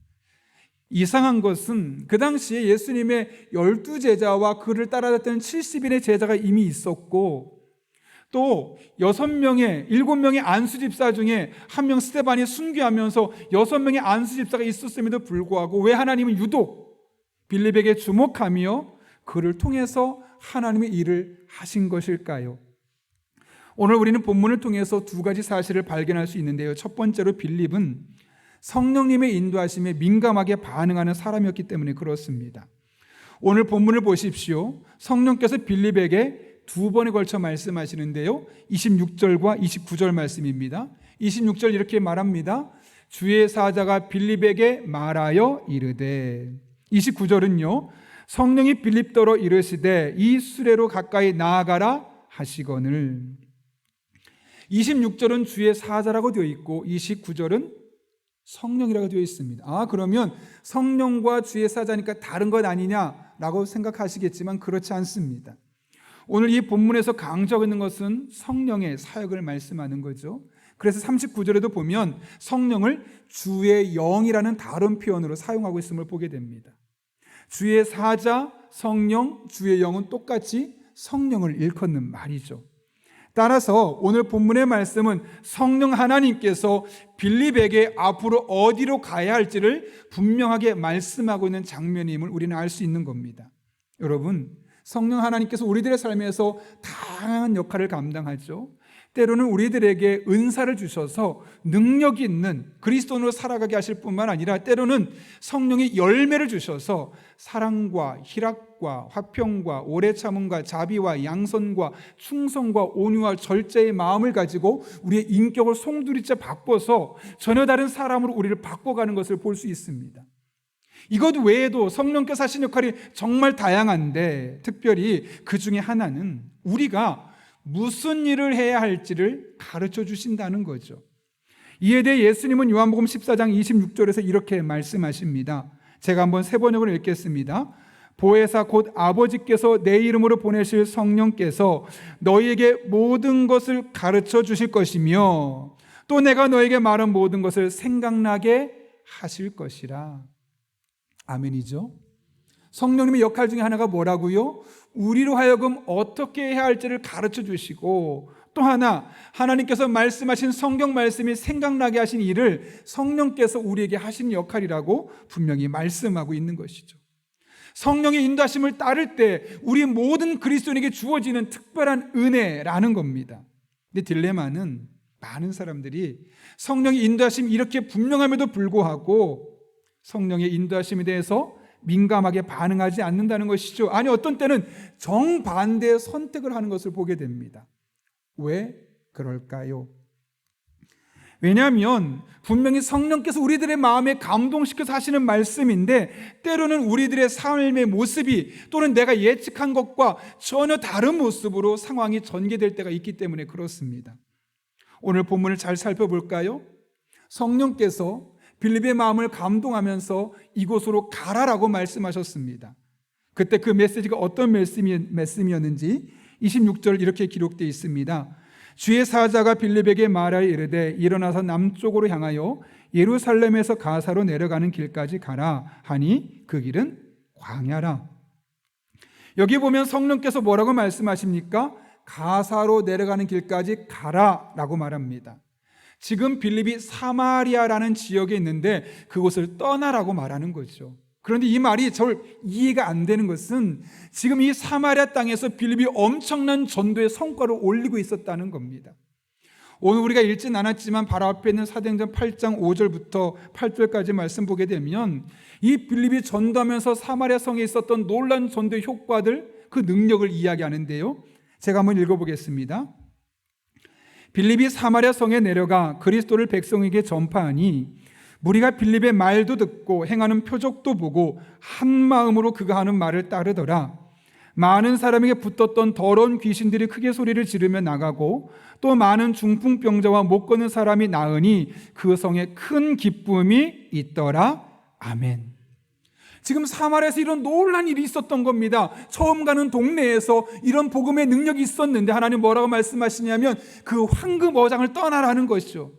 S1: 이상한 것은 그 당시에 예수님의 12제자와 그를 따라갔던 70인의 제자가 이미 있었고, 또 7명의 안수집사 중에 한 명 스데반이 순교하면서 6명의 안수집사가 있었음에도 불구하고 왜 하나님은 유독 빌립에게 주목하며 그를 통해서 하나님의 일을 하신 것일까요? 오늘 우리는 본문을 통해서 두 가지 사실을 발견할 수 있는데요, 첫 번째로 빌립은 성령님의 인도하심에 민감하게 반응하는 사람이었기 때문에 그렇습니다. 오늘 본문을 보십시오. 성령께서 빌립에게 2번에 걸쳐 말씀하시는데요, 26절과 29절 말씀입니다. 26절 이렇게 말합니다. 주의 사자가 빌립에게 말하여 이르되, 29절은요, 성령이 빌립더러 이르시되 이 수레로 가까이 나아가라 하시거늘. 26절은 주의 사자라고 되어 있고 29절은 성령이라고 되어 있습니다. 그러면 성령과 주의 사자니까 다른 것 아니냐라고 생각하시겠지만 그렇지 않습니다. 오늘 이 본문에서 강조하고 있는 것은 성령의 사역을 말씀하는 거죠. 그래서 39절에도 보면 성령을 주의 영이라는 다른 표현으로 사용하고 있음을 보게 됩니다. 주의 사자, 성령, 주의 영은 똑같이 성령을 일컫는 말이죠. 따라서 오늘 본문의 말씀은 성령 하나님께서 빌립에게 앞으로 어디로 가야 할지를 분명하게 말씀하고 있는 장면임을 우리는 알 수 있는 겁니다. 여러분, 성령 하나님께서 우리들의 삶에서 다양한 역할을 감당하죠. 때로는 우리들에게 은사를 주셔서 능력이 있는 그리스도인으로 살아가게 하실 뿐만 아니라 때로는 성령의 열매를 주셔서 사랑과 희락과 화평과 오래 참음과 자비와 양선과 충성과 온유와 절제의 마음을 가지고 우리의 인격을 송두리째 바꿔서 전혀 다른 사람으로 우리를 바꿔가는 것을 볼 수 있습니다. 이것 외에도 성령께서 하신 역할이 정말 다양한데 특별히 그 중에 하나는 우리가 무슨 일을 해야 할지를 가르쳐 주신다는 거죠. 이에 대해 예수님은 요한복음 14장 26절에서 이렇게 말씀하십니다. 제가 한번 세 번역을 읽겠습니다. 보혜사 곧 아버지께서 내 이름으로 보내실 성령께서 너희에게 모든 것을 가르쳐 주실 것이며 또 내가 너에게 말한 모든 것을 생각나게 하실 것이라. 아멘이죠. 성령님의 역할 중에 하나가 뭐라고요? 우리로 하여금 어떻게 해야 할지를 가르쳐 주시고 또 하나 하나님께서 말씀하신 성경 말씀이 생각나게 하신 일을 성령께서 우리에게 하신 역할이라고 분명히 말씀하고 있는 것이죠. 성령의 인도하심을 따를 때 우리 모든 그리스도인에게 주어지는 특별한 은혜라는 겁니다. 근데 딜레마는 많은 사람들이 성령의 인도하심이 이렇게 분명함에도 불구하고 성령의 인도하심에 대해서 민감하게 반응하지 않는다는 것이죠. 아니 어떤 때는 정반대의 선택을 하는 것을 보게 됩니다. 왜 그럴까요? 왜냐하면 분명히 성령께서 우리들의 마음에 감동시켜서 하시는 말씀인데 때로는 우리들의 삶의 모습이 또는 내가 예측한 것과 전혀 다른 모습으로 상황이 전개될 때가 있기 때문에 그렇습니다. 오늘 본문을 잘 살펴볼까요? 성령께서 빌립의 마음을 감동하면서 이곳으로 가라라고 말씀하셨습니다. 그때 그 메시지가 어떤 말씀이었는지 26절 이렇게 기록되어 있습니다. 주의 사자가 빌립에게 말하여 이르되 일어나서 남쪽으로 향하여 예루살렘에서 가사로 내려가는 길까지 가라 하니 그 길은 광야라. 여기 보면 성령께서 뭐라고 말씀하십니까? 가사로 내려가는 길까지 가라라고 말합니다. 지금 빌립이 사마리아라는 지역에 있는데 그곳을 떠나라고 말하는 거죠. 그런데 이 말이 절 이해가 안 되는 것은 지금 이 사마리아 땅에서 빌립이 엄청난 전도의 성과를 올리고 있었다는 겁니다. 오늘 우리가 읽진 않았지만 바로 앞에 있는 사도행전 8장 5절부터 8절까지 말씀 보게 되면 이 빌립이 전도하면서 사마리아 성에 있었던 놀라운 전도의 효과들, 그 능력을 이야기하는데요. 제가 한번 읽어보겠습니다. 빌립이 사마리아 성에 내려가 그리스도를 백성에게 전파하니 무리가 빌립의 말도 듣고 행하는 표적도 보고 한 마음으로 그가 하는 말을 따르더라. 많은 사람에게 붙었던 더러운 귀신들이 크게 소리를 지르며 나가고 또 많은 중풍병자와 못 걷는 사람이 나으니 그 성에 큰 기쁨이 있더라. 아멘. 지금 사마리아에서 이런 놀라운 일이 있었던 겁니다. 처음 가는 동네에서 이런 복음의 능력이 있었는데 하나님 뭐라고 말씀하시냐면 그 황금 어장을 떠나라는 것이죠.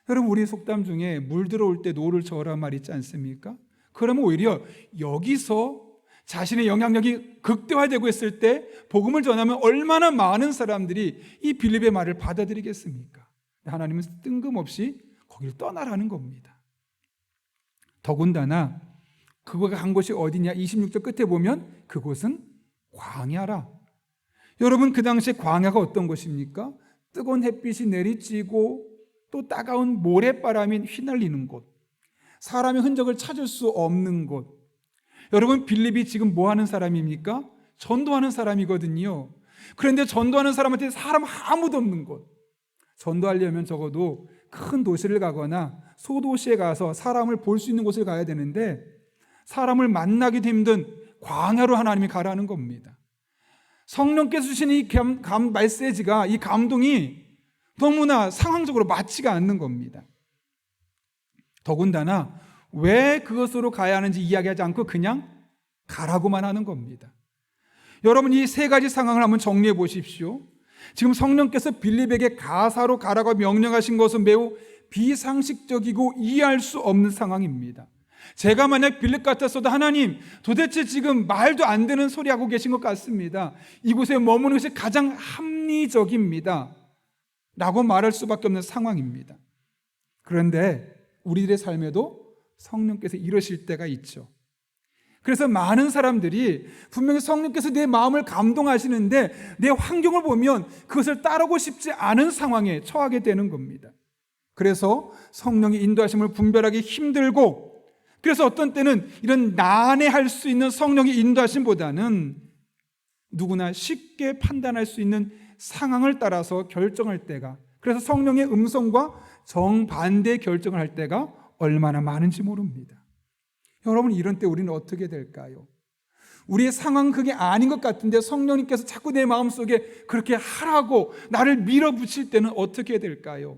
S1: 여러분 우리 속담 중에 물 들어올 때 노를 저으라 말 있지 않습니까? 그러면 오히려 여기서 자신의 영향력이 극대화되고 있을 때 복음을 전하면 얼마나 많은 사람들이 이 빌립의 말을 받아들이겠습니까? 하나님은 뜬금없이 거기를 떠나라는 겁니다. 더군다나 그가 간 곳이 어디냐? 26절 끝에 보면 그곳은 광야라. 여러분 그 당시에 광야가 어떤 곳입니까? 뜨거운 햇빛이 내리쬐고 또 따가운 모래바람이 휘날리는 곳, 사람의 흔적을 찾을 수 없는 곳. 여러분 빌립이 지금 뭐 하는 사람입니까? 전도하는 사람이거든요. 그런데 전도하는 사람한테 사람 아무도 없는 곳. 전도하려면 적어도 큰 도시를 가거나 소도시에 가서 사람을 볼 수 있는 곳을 가야 되는데 사람을 만나기도 힘든 광야로 하나님이 가라는 겁니다. 성령께서 주신 이 메시지가, 이 감동이 너무나 상황적으로 맞지가 않는 겁니다. 더군다나 왜 그것으로 가야 하는지 이야기하지 않고 그냥 가라고만 하는 겁니다. 여러분 이 세 가지 상황을 한번 정리해 보십시오. 지금 성령께서 빌립에게 가사로 가라고 명령하신 것은 매우 비상식적이고 이해할 수 없는 상황입니다. 제가 만약 빌립 같았어도 하나님 도대체 지금 말도 안 되는 소리 하고 계신 것 같습니다. 이곳에 머무는 것이 가장 합리적입니다 라고 말할 수밖에 없는 상황입니다. 그런데 우리들의 삶에도 성령께서 이러실 때가 있죠. 그래서 많은 사람들이 분명히 성령께서 내 마음을 감동하시는데 내 환경을 보면 그것을 따르고 싶지 않은 상황에 처하게 되는 겁니다. 그래서 성령의 인도하심을 분별하기 힘들고, 그래서 어떤 때는 이런 난해할 수 있는 성령의 인도하심보다는 누구나 쉽게 판단할 수 있는 상황을 따라서 결정할 때가, 그래서 성령의 음성과 정반대의 결정을 할 때가 얼마나 많은지 모릅니다. 여러분, 이런 때 우리는 어떻게 될까요? 우리의 상황은 그게 아닌 것 같은데 성령님께서 자꾸 내 마음속에 그렇게 하라고 나를 밀어붙일 때는 어떻게 될까요?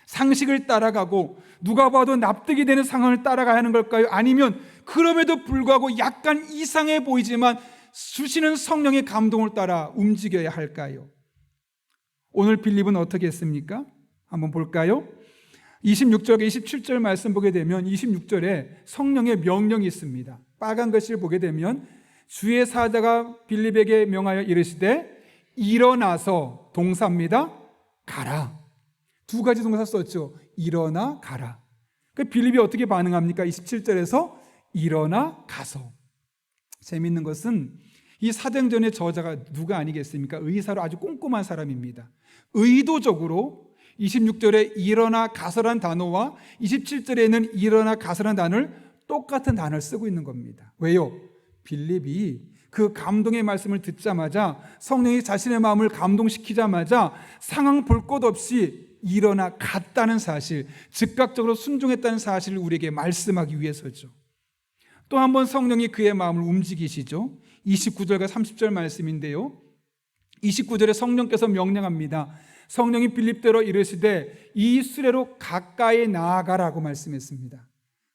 S1: 상식을 따라가고 누가 봐도 납득이 되는 상황을 따라가야 하는 걸까요? 아니면 그럼에도 불구하고 약간 이상해 보이지만 주시는 성령의 감동을 따라 움직여야 할까요? 오늘 빌립은 어떻게 했습니까? 한번 볼까요? 26절과 27절 말씀 보게 되면 26절에 성령의 명령이 있습니다. 빨간 글씨를 보게 되면 주의 사자가 빌립에게 명하여 이르시되 일어나서, 동사입니다, 가라. 두 가지 동사 썼죠. 일어나 가라. 그 빌립이 어떻게 반응합니까? 27절에서 일어나 가서. 재미있는 것은 이 사도행전의 저자가 누가 아니겠습니까? 의사로 아주 꼼꼼한 사람입니다. 의도적으로 26절에 일어나 가서란 단어와 27절에는 일어나 가서란 단어를 똑같은 단어를 쓰고 있는 겁니다. 왜요? 빌립이 그 감동의 말씀을 듣자마자, 성령이 자신의 마음을 감동시키자마자 상황 볼 것 없이 일어나 갔다는 사실, 즉각적으로 순종했다는 사실을 우리에게 말씀하기 위해서죠. 또 한 번 성령이 그의 마음을 움직이시죠. 29절과 30절 말씀인데요, 29절에 성령께서 명령합니다. 성령이 빌립대로 이르시되 이 수레로 가까이 나아가라고 말씀했습니다.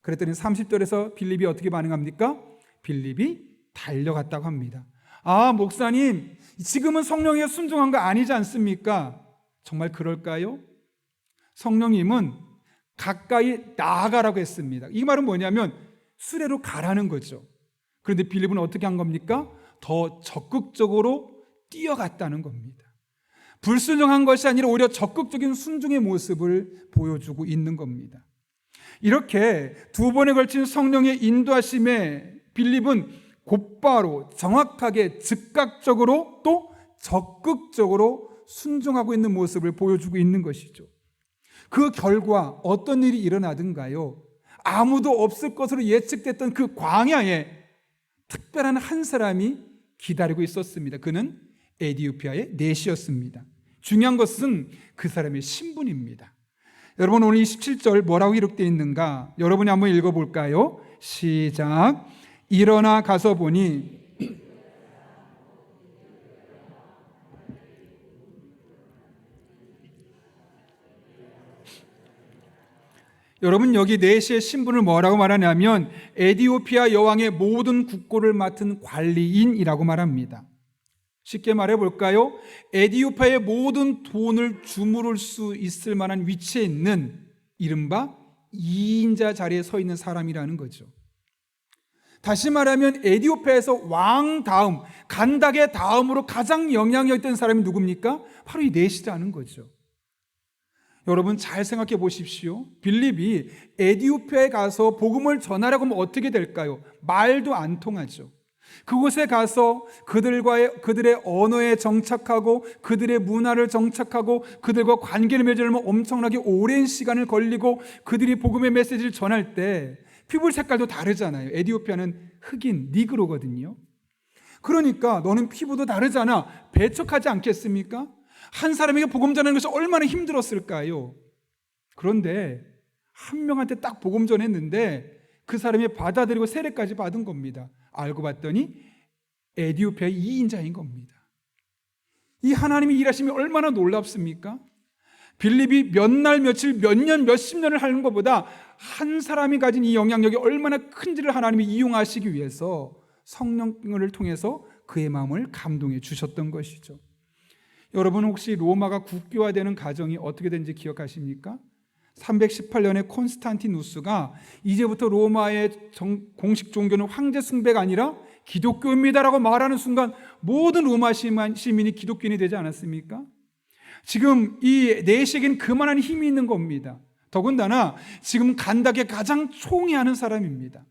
S1: 그랬더니 30절에서 빌립이 어떻게 반응합니까? 빌립이 달려갔다고 합니다. 아, 목사님, 지금은 성령에 순종한 거 아니지 않습니까? 정말 그럴까요? 성령님은 가까이 나아가라고 했습니다. 이 말은 뭐냐면 수레로 가라는 거죠. 그런데 빌립은 어떻게 한 겁니까? 더 적극적으로 뛰어갔다는 겁니다. 불순종한 것이 아니라 오히려 적극적인 순종의 모습을 보여주고 있는 겁니다. 이렇게 두 번에 걸친 성령의 인도하심에 빌립은 곧바로 정확하게 즉각적으로 또 적극적으로 순종하고 있는 모습을 보여주고 있는 것이죠. 그 결과 어떤 일이 일어나든가요, 아무도 없을 것으로 예측됐던 그 광야에 특별한 한 사람이 기다리고 있었습니다. 그는 에디오피아의 넷이었습니다. 중요한 것은 그 사람의 신분입니다. 여러분, 오늘 27절 뭐라고 기록되어 있는가? 여러분이 한번 읽어볼까요? 시작. 일어나 가서 보니 여러분, 여기 넷의 신분을 뭐라고 말하냐면 에디오피아 여왕의 모든 국고를 맡은 관리인이라고 말합니다. 쉽게 말해 볼까요? 에디오피아의 모든 돈을 주무를 수 있을 만한 위치에 있는 이른바 2인자 자리에 서 있는 사람이라는 거죠. 다시 말하면 에디오피아에서 왕 다음, 간닥의 다음으로 가장 영향력 있던 사람이 누굽니까? 바로 이 넷이라는 거죠. 여러분, 잘 생각해 보십시오. 빌립이 에디오피아에 가서 복음을 전하라고 하면 어떻게 될까요? 말도 안 통하죠. 그곳에 가서 그들의 언어에 정착하고 그들의 문화를 정착하고 그들과 관계를 맺으려면 엄청나게 오랜 시간을 걸리고, 그들이 복음의 메시지를 전할 때 피부 색깔도 다르잖아요. 에디오피아는 흑인, 니그로거든요. 그러니까 너는 피부도 다르잖아, 배척하지 않겠습니까? 한 사람에게 복음 전하는 것이 얼마나 힘들었을까요? 그런데 한 명한테 딱 복음 전했는데 그 사람이 받아들이고 세례까지 받은 겁니다. 알고 봤더니 에디오피아의 2인자인 겁니다. 이 하나님의 일하심이 얼마나 놀랍습니까? 빌립이 몇 날 며칠 몇 년 몇십 년을 하는 것보다 한 사람이 가진 이 영향력이 얼마나 큰지를 하나님이 이용하시기 위해서 성령을 통해서 그의 마음을 감동해 주셨던 것이죠. 여러분, 혹시 로마가 국교화되는 과정이 어떻게 된지 기억하십니까? 318년에 콘스탄티누스가 이제부터 로마의 공식 종교는 황제 숭배가 아니라 기독교입니다라고 말하는 순간 모든 로마 시민이 기독교인이 되지 않았습니까? 지금 이 넷에게는 그만한 힘이 있는 겁니다. 더군다나 지금 간닥의 가장 총애하는 사람입니다.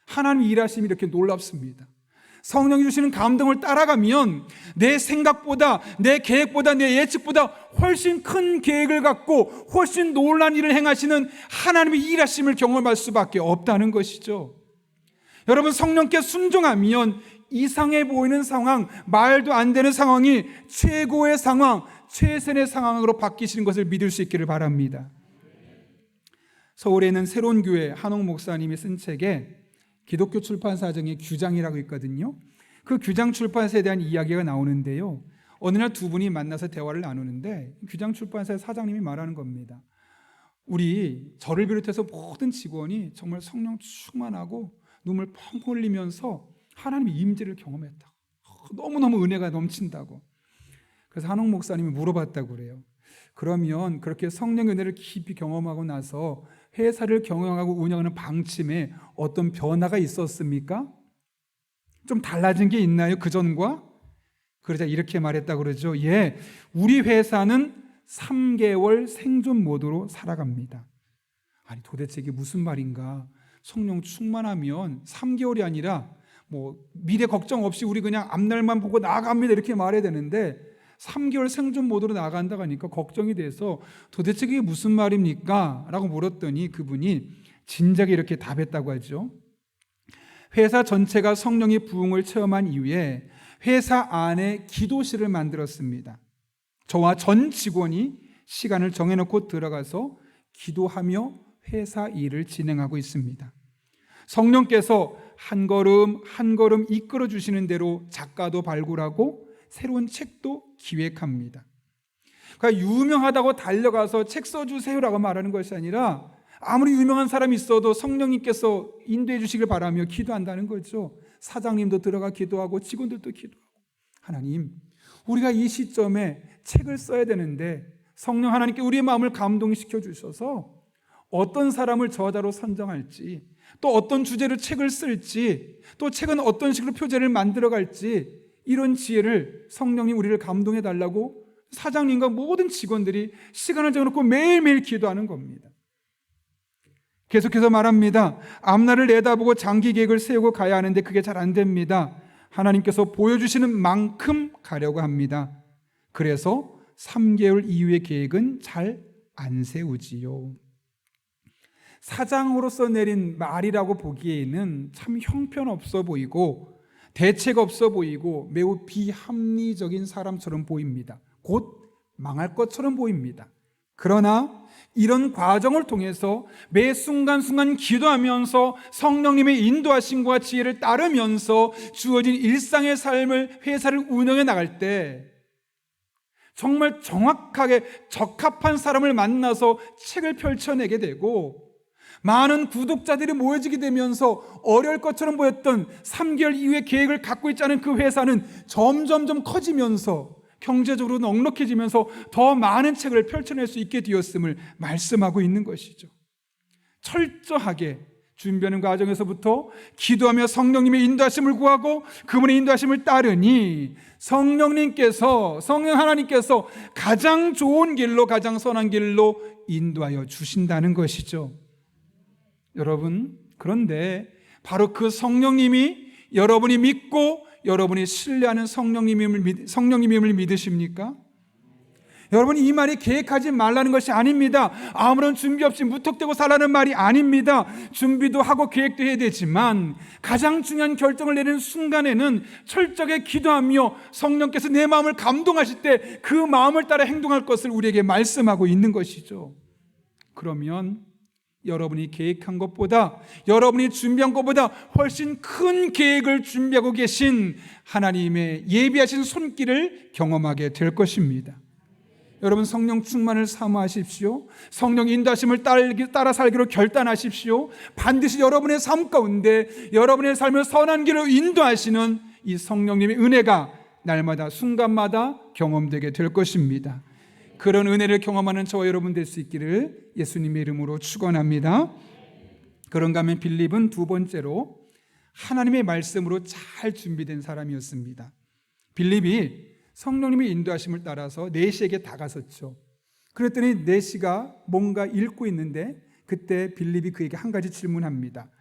S1: 하나님의 일하심이 이렇게 놀랍습니다. 성령이 주시는 감동을 따라가면 내 생각보다, 내 계획보다, 내 예측보다 훨씬 큰 계획을 갖고 훨씬 놀라운 일을 행하시는 하나님의 일하심을 경험할 수밖에 없다는 것이죠. 여러분, 성령께 순종하면 이상해 보이는 상황, 말도 안 되는 상황이 최고의 상황, 최선의 상황으로 바뀌시는 것을 믿을 수 있기를 바랍니다. 서울에 있는 새로운 교회 한옥 목사님이 쓴 책에 기독교 출판사 중에 규장이라고 있거든요. 그 규장 출판사에 대한 이야기가 나오는데요. 어느 날 두 분이 만나서 대화를 나누는데 규장 출판사의 사장님이 말하는 겁니다. 우리 저를 비롯해서 모든 직원이 정말 성령 충만하고 눈물 펑펑 흘리면서 하나님의 임재를 경험했다. 너무너무 은혜가 넘친다고. 그래서 한옥 목사님이 물어봤다고 그래요. 그러면 그렇게 성령의 은혜를 깊이 경험하고 나서 회사를 경영하고 운영하는 방침에 어떤 변화가 있었습니까? 좀 달라진 게 있나요? 그전과? 그러자 이렇게 말했다고 그러죠. 예, 우리 회사는 3개월 생존 모드로 살아갑니다. 아니, 도대체 이게 무슨 말인가? 성령 충만하면 3개월이 아니라 미래 걱정 없이 우리 그냥 앞날만 보고 나아갑니다 이렇게 말해야 되는데 3개월 생존 모드로 나간다고 하니까 걱정이 돼서 도대체 그게 무슨 말입니까? 라고 물었더니 그분이 진작에 이렇게 답했다고 하죠. 회사 전체가 성령의 부흥을 체험한 이후에 회사 안에 기도실을 만들었습니다. 저와 전 직원이 시간을 정해놓고 들어가서 기도하며 회사 일을 진행하고 있습니다. 성령께서 한 걸음 한 걸음 이끌어 주시는 대로 작가도 발굴하고 새로운 책도 기획합니다. 그러니까 유명하다고 달려가서 책 써주세요라고 말하는 것이 아니라 아무리 유명한 사람이 있어도 성령님께서 인도해 주시길 바라며 기도한다는 거죠. 사장님도 들어가 기도하고 직원들도 기도하고, 하나님, 우리가 이 시점에 책을 써야 되는데 성령 하나님께 우리의 마음을 감동시켜 주셔서 어떤 사람을 저자로 선정할지, 또 어떤 주제로 책을 쓸지, 또 책은 어떤 식으로 표제를 만들어 갈지, 이런 지혜를 성령님 우리를 감동해 달라고 사장님과 모든 직원들이 시간을 정해놓고 매일매일 기도하는 겁니다. 계속해서 말합니다. 앞날을 내다보고 장기 계획을 세우고 가야 하는데 그게 잘 안 됩니다. 하나님께서 보여주시는 만큼 가려고 합니다. 그래서 3개월 이후의 계획은 잘 안 세우지요. 사장으로서 내린 말이라고 보기에는 참 형편없어 보이고 대책 없어 보이고 매우 비합리적인 사람처럼 보입니다. 곧 망할 것처럼 보입니다. 그러나 이런 과정을 통해서 매 순간순간 기도하면서 성령님의 인도하심과 지혜를 따르면서 주어진 일상의 삶을, 회사를 운영해 나갈 때 정말 정확하게 적합한 사람을 만나서 책을 펼쳐내게 되고, 많은 구독자들이 모여지게 되면서 어려울 것처럼 보였던 3개월 이후의 계획을 갖고 있지 않은 그 회사는 점점점 커지면서 경제적으로 넉넉해지면서 더 많은 책을 펼쳐낼 수 있게 되었음을 말씀하고 있는 것이죠. 철저하게 준비하는 과정에서부터 기도하며 성령님의 인도하심을 구하고 그분의 인도하심을 따르니 성령 하나님께서 가장 좋은 길로, 가장 선한 길로 인도하여 주신다는 것이죠. 여러분, 그런데 바로 그 성령님이 여러분이 믿고 여러분이 신뢰하는 성령님임을 믿으십니까? 여러분, 이 말이 계획하지 말라는 것이 아닙니다. 아무런 준비 없이 무턱대고 살라는 말이 아닙니다. 준비도 하고 계획도 해야 되지만 가장 중요한 결정을 내리는 순간에는 철저하게 기도하며 성령께서 내 마음을 감동하실 때 그 마음을 따라 행동할 것을 우리에게 말씀하고 있는 것이죠. 그러면 여러분이 계획한 것보다, 여러분이 준비한 것보다 훨씬 큰 계획을 준비하고 계신 하나님의 예비하신 손길을 경험하게 될 것입니다. 여러분, 성령 충만을 사모하십시오. 성령 인도하심을 따라 살기로 결단하십시오. 반드시 여러분의 삶 가운데 여러분의 삶을 선한 길로 인도하시는 이 성령님의 은혜가 날마다 순간마다 경험되게 될 것입니다. 그런 은혜를 경험하는 저와 여러분 될 수 있기를 예수님의 이름으로 축원합니다. 그런가 하면 빌립은 두 번째로 하나님의 말씀으로 잘 준비된 사람이었습니다. 빌립이 성령님의 인도하심을 따라서 네시에게 다가섰죠. 그랬더니 네시가 뭔가 읽고 있는데 그때 빌립이 그에게 한 가지 질문합니다.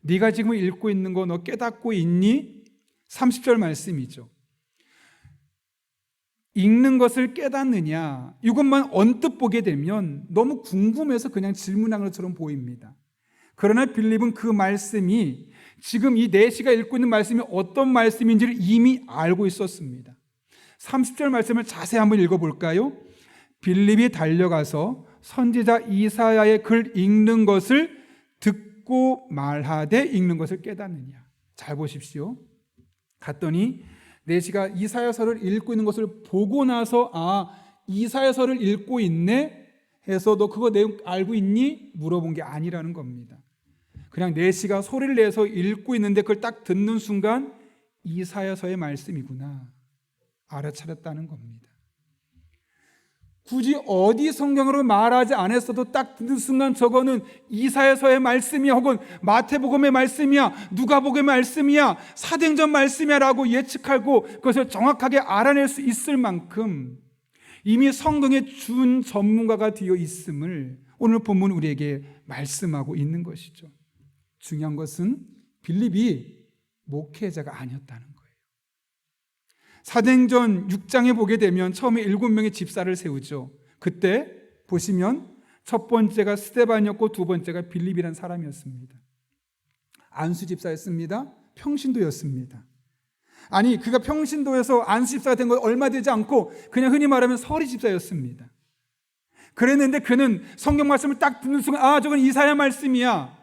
S1: 네가 지금 읽고 있는 거 너 깨닫고 있니? 30절 말씀이죠. 읽는 것을 깨닫느냐? 이것만 언뜻 보게 되면 너무 궁금해서 그냥 질문한 것처럼 보입니다. 그러나 빌립은 그 말씀이 지금 이 내시가 읽고 있는 말씀이 어떤 말씀인지를 이미 알고 있었습니다. 30절 말씀을 자세히 한번 읽어볼까요? 빌립이 달려가서 선지자 이사야의 글 읽는 것을 듣고 말하되 읽는 것을 깨닫느냐. 잘 보십시오. 갔더니 내시가 이사야서를 읽고 있는 것을 보고 나서 이사야서를 읽고 있네 해서 너 그거 내용 알고 있니? 물어본 게 아니라는 겁니다. 그냥 내시가 소리를 내서 읽고 있는데 그걸 딱 듣는 순간 이사야서의 말씀이구나 알아차렸다는 겁니다. 굳이 어디 성경으로 말하지 않았어도 딱 듣는 순간 저거는 이사야서의 말씀이야, 혹은 마태복음의 말씀이야, 누가복음의 말씀이야, 사도행전 말씀이야 라고 예측하고 그것을 정확하게 알아낼 수 있을 만큼 이미 성경의 준 전문가가 되어 있음을 오늘 본문 우리에게 말씀하고 있는 것이죠. 중요한 것은 빌립이 목회자가 아니었다는 거예요. 사도행전 6장에 보게 되면 처음에 7명의 집사를 세우죠. 그때 보시면 첫 번째가 스데반이었고 두 번째가 빌립이라는 사람이었습니다. 안수 집사였습니다. 평신도였습니다. 아니 그가 평신도에서 안수 집사가 된 건 얼마 되지 않고 그냥 흔히 말하면 서리 집사였습니다. 그랬는데 그는 성경 말씀을 딱 듣는 순간 저건 이사야 말씀이야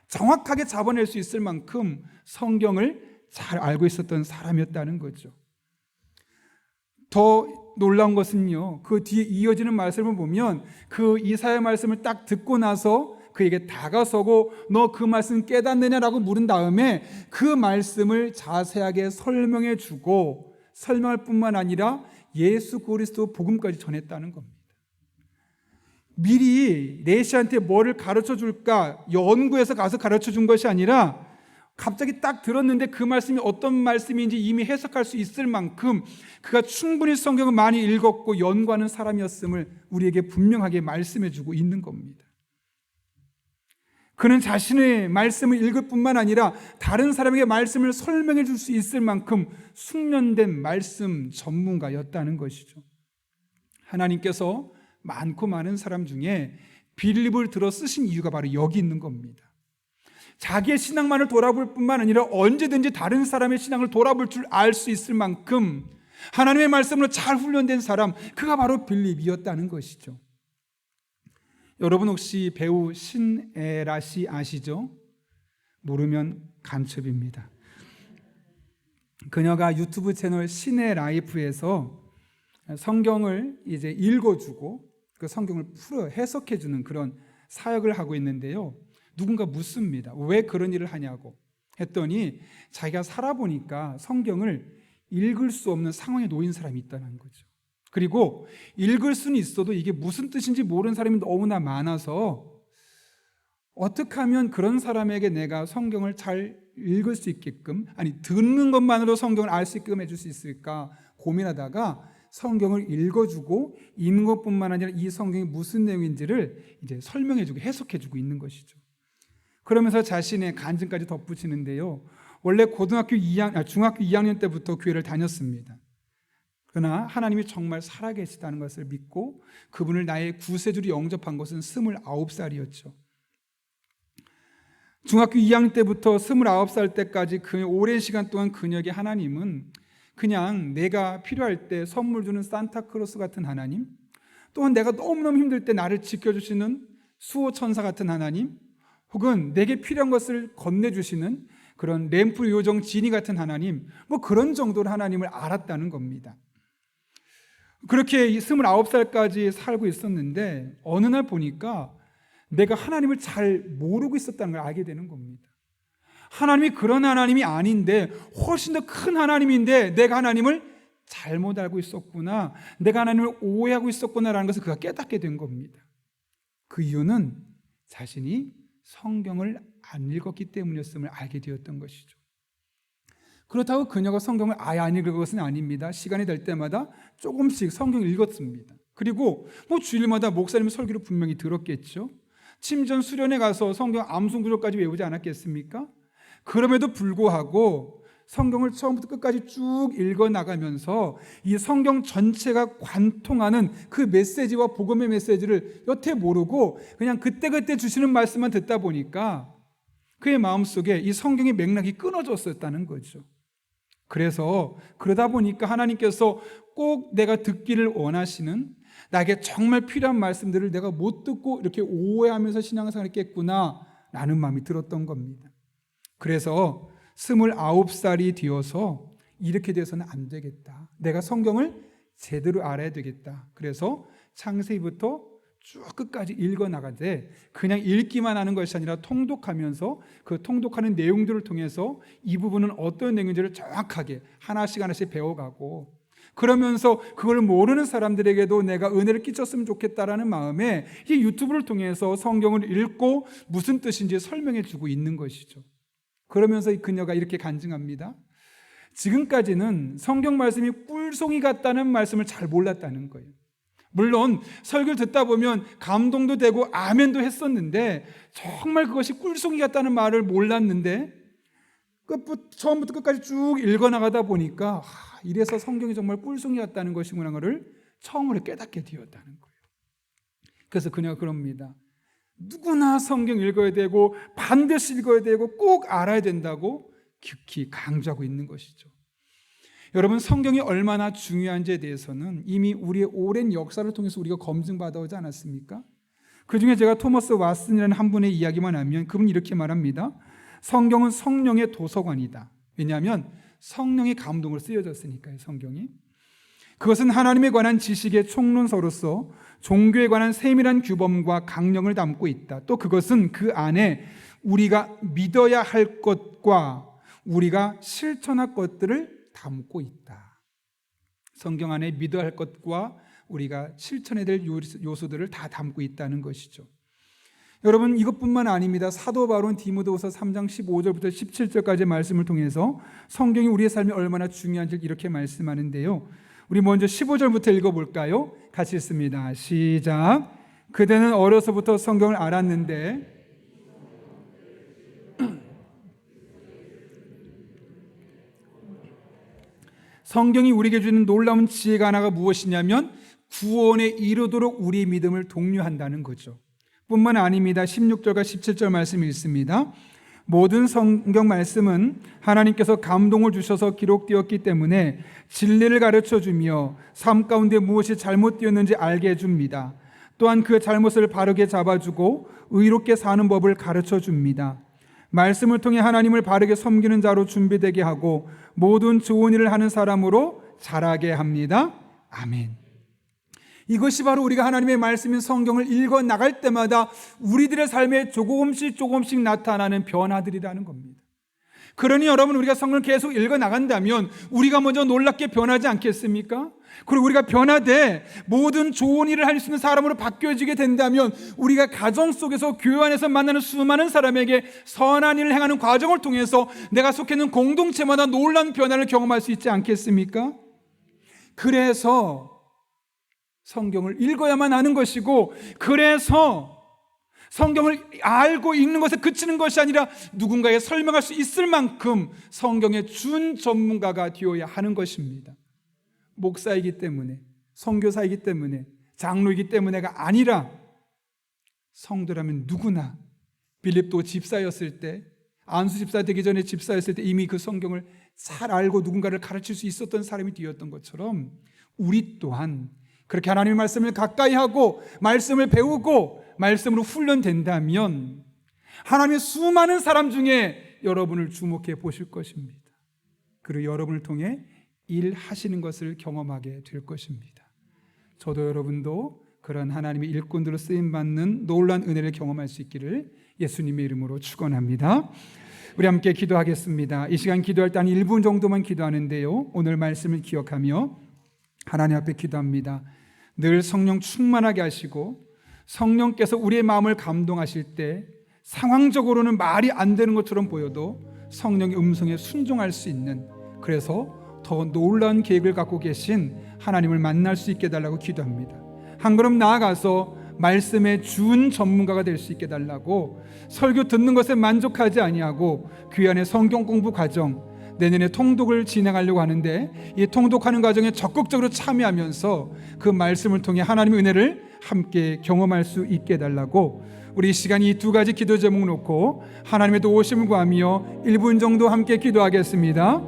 S1: 정확하게 잡아낼 수 있을 만큼 성경을 잘 알고 있었던 사람이었다는 거죠. 더 놀라운 것은요, 그 뒤에 이어지는 말씀을 보면 그 이사야 말씀을 딱 듣고 나서 그에게 다가서고 너 그 말씀 깨닫느냐라고 물은 다음에 그 말씀을 자세하게 설명해 주고 설명할 뿐만 아니라 예수 그리스도 복음까지 전했다는 겁니다. 미리 내시한테 뭐를 가르쳐 줄까 연구해서 가서 가르쳐 준 것이 아니라 갑자기 딱 들었는데 그 말씀이 어떤 말씀인지 이미 해석할 수 있을 만큼 그가 충분히 성경을 많이 읽었고 연구하는 사람이었음을 우리에게 분명하게 말씀해 주고 있는 겁니다. 그는 자신의 말씀을 읽을 뿐만 아니라 다른 사람에게 말씀을 설명해 줄 수 있을 만큼 숙련된 말씀 전문가였다는 것이죠. 하나님께서 많고 많은 사람 중에 빌립을 들어 쓰신 이유가 바로 여기 있는 겁니다. 자기의 신앙만을 돌아볼 뿐만 아니라 언제든지 다른 사람의 신앙을 돌아볼 줄 알 수 있을 만큼 하나님의 말씀으로 잘 훈련된 사람, 그가 바로 빌립이었다는 것이죠. 여러분 혹시 배우 신에라 씨 아시죠? 모르면 간첩입니다. 그녀가 유튜브 채널 신의 라이프에서 성경을 이제 읽어주고 그 성경을 풀어 해석해주는 그런 사역을 하고 있는데요. 누군가 묻습니다. 왜 그런 일을 하냐고 했더니 자기가 살아보니까 성경을 읽을 수 없는 상황에 놓인 사람이 있다는 거죠. 그리고 읽을 수는 있어도 이게 무슨 뜻인지 모르는 사람이 너무나 많아서 어떻게 하면 그런 사람에게 내가 성경을 잘 읽을 수 있게끔, 아니 듣는 것만으로 성경을 알 수 있게끔 해줄 수 있을까 고민하다가 성경을 읽어주고 읽는 것뿐만 아니라 이 성경이 무슨 내용인지를 이제 설명해주고 해석해주고 있는 것이죠. 그러면서 자신의 간증까지 덧붙이는데요. 원래 중학교 2학년 때부터 교회를 다녔습니다. 그러나 하나님이 정말 살아계시다는 것을 믿고 그분을 나의 구세주로 영접한 것은 29살이었죠. 중학교 2학년 때부터 29살 때까지 그 오랜 시간 동안 그녀에게 하나님은 그냥 내가 필요할 때 선물 주는 산타크로스 같은 하나님, 또한 내가 너무너무 힘들 때 나를 지켜주시는 수호천사 같은 하나님, 혹은 내게 필요한 것을 건네주시는 그런 램프 요정 지니 같은 하나님, 뭐 그런 정도로 하나님을 알았다는 겁니다. 그렇게 29살까지 살고 있었는데 어느 날 보니까 내가 하나님을 잘 모르고 있었다는 걸 알게 되는 겁니다. 하나님이 그런 하나님이 아닌데 훨씬 더 큰 하나님인데 내가 하나님을 잘못 알고 있었구나, 내가 하나님을 오해하고 있었구나라는 것을 그가 깨닫게 된 겁니다. 그 이유는 자신이 성경을 안 읽었기 때문이었음을 알게 되었던 것이죠. 그렇다고 그녀가 성경을 아예 안 읽은 것은 아닙니다. 시간이 될 때마다 조금씩 성경을 읽었습니다. 그리고 뭐 주일마다 목사님 설교를 분명히 들었겠죠. 침전 수련회 가서 성경 암송 구절까지 외우지 않았겠습니까? 그럼에도 불구하고 성경을 처음부터 끝까지 쭉 읽어 나가면서 이 성경 전체가 관통하는 그 메시지와 복음의 메시지를 여태 모르고 그냥 그때그때 주시는 말씀만 듣다 보니까 그의 마음속에 이 성경의 맥락이 끊어졌었다는 거죠. 그래서 그러다 보니까 하나님께서 꼭 내가 듣기를 원하시는, 나에게 정말 필요한 말씀들을 내가 못 듣고 이렇게 오해하면서 신앙생활을 했겠구나 라는 마음이 들었던 겁니다. 그래서 29살이 되어서 이렇게 돼서는 안 되겠다, 내가 성경을 제대로 알아야 되겠다. 그래서 창세기부터 쭉 끝까지 읽어나가되 그냥 읽기만 하는 것이 아니라 통독하면서 그 통독하는 내용들을 통해서 이 부분은 어떤 내용인지를 정확하게 하나씩 하나씩 배워가고, 그러면서 그걸 모르는 사람들에게도 내가 은혜를 끼쳤으면 좋겠다라는 마음에 이 유튜브를 통해서 성경을 읽고 무슨 뜻인지 설명해 주고 있는 것이죠. 그러면서 그녀가 이렇게 간증합니다. 지금까지는 성경 말씀이 꿀송이 같다는 말씀을 잘 몰랐다는 거예요. 물론 설교를 듣다 보면 감동도 되고 아멘도 했었는데 정말 그것이 꿀송이 같다는 말을 몰랐는데 처음부터 끝까지 쭉 읽어나가다 보니까 이래서 성경이 정말 꿀송이 같다는 것이구나 를 처음으로 깨닫게 되었다는 거예요. 그래서 그녀가 그럽니다. 누구나 성경 읽어야 되고 반드시 읽어야 되고 꼭 알아야 된다고 깊이 강조하고 있는 것이죠. 여러분, 성경이 얼마나 중요한지에 대해서는 이미 우리의 오랜 역사를 통해서 우리가 검증받아 오지 않았습니까? 그 중에 제가 토머스 왓슨이라는 한 분의 이야기만 하면 그분이 이렇게 말합니다. 성경은 성령의 도서관이다. 왜냐하면 성령의 감동으로 쓰여졌으니까요. 성경이 그것은 하나님에 관한 지식의 총론서로서 종교에 관한 세밀한 규범과 강령을 담고 있다. 또 그것은 그 안에 우리가 믿어야 할 것과 우리가 실천할 것들을 담고 있다. 성경 안에 믿어야 할 것과 우리가 실천해야 될 요소들을 다 담고 있다는 것이죠. 여러분, 이것뿐만 아닙니다. 사도 바울은 디모데후서 3장 15절부터 17절까지 말씀을 통해서 성경이 우리의 삶에 얼마나 중요한지를 이렇게 말씀하는데요. 우리 먼저 15절부터 읽어볼까요? 같이 읽습니다. 시작. 그대는 어려서부터 성경을 알았는데 성경이 우리에게 주는 놀라운 지혜가 하나가 무엇이냐면 구원에 이르도록 우리의 믿음을 독려한다는 거죠. 뿐만 아닙니다. 16절과 17절 말씀 읽습니다. 모든 성경 말씀은 하나님께서 감동을 주셔서 기록되었기 때문에 진리를 가르쳐주며 삶 가운데 무엇이 잘못되었는지 알게 해줍니다. 또한 그 잘못을 바르게 잡아주고 의롭게 사는 법을 가르쳐줍니다. 말씀을 통해 하나님을 바르게 섬기는 자로 준비되게 하고 모든 좋은 일을 하는 사람으로 자라게 합니다. 아멘. 이것이 바로 우리가 하나님의 말씀인 성경을 읽어 나갈 때마다 우리들의 삶에 조금씩 나타나는 변화들이라는 겁니다. 그러니 여러분, 우리가 성경을 계속 읽어 나간다면 우리가 먼저 놀랍게 변하지 않겠습니까? 그리고 우리가 변화돼 모든 좋은 일을 할 수 있는 사람으로 바뀌어지게 된다면 우리가 가정 속에서 교회 안에서 만나는 수많은 사람에게 선한 일을 행하는 과정을 통해서 내가 속해 있는 공동체마다 놀라운 변화를 경험할 수 있지 않겠습니까? 그래서 성경을 읽어야만 하는 것이고, 그래서 성경을 알고 읽는 것에 그치는 것이 아니라 누군가에 설명할 수 있을 만큼 성경의 준 전문가가 되어야 하는 것입니다. 목사이기 때문에, 선교사이기 때문에, 장로이기 때문에가 아니라 성도라면 누구나 빌립도 집사였을 때, 안수 집사 되기 전에 집사였을 때 이미 그 성경을 잘 알고 누군가를 가르칠 수 있었던 사람이 되었던 것처럼 우리 또한 그렇게 하나님의 말씀을 가까이 하고 말씀을 배우고 말씀으로 훈련된다면 하나님의 수많은 사람 중에 여러분을 주목해 보실 것입니다. 그리고 여러분을 통해 일하시는 것을 경험하게 될 것입니다. 저도 여러분도 그런 하나님의 일꾼들로 쓰임받는 놀라운 은혜를 경험할 수 있기를 예수님의 이름으로 축원합니다. 우리 함께 기도하겠습니다. 이 시간 기도할 때 한 1분 정도만 기도하는데요, 오늘 말씀을 기억하며 하나님 앞에 기도합니다. 늘 성령 충만하게 하시고 성령께서 우리의 마음을 감동하실 때 상황적으로는 말이 안 되는 것처럼 보여도 성령의 음성에 순종할 수 있는, 그래서 더 놀라운 계획을 갖고 계신 하나님을 만날 수 있게 해달라고 기도합니다. 한 걸음 나아가서 말씀의 준 전문가가 될 수 있게 달라고, 설교 듣는 것에 만족하지 아니하고 귀환의 성경 공부 과정, 내년에 통독을 진행하려고 하는데 이 통독하는 과정에 적극적으로 참여하면서 그 말씀을 통해 하나님의 은혜를 함께 경험할 수 있게 해달라고, 우리 이 시간 이 두 가지 기도 제목 놓고 하나님의 도우심을 구하며 1분 정도 함께 기도하겠습니다.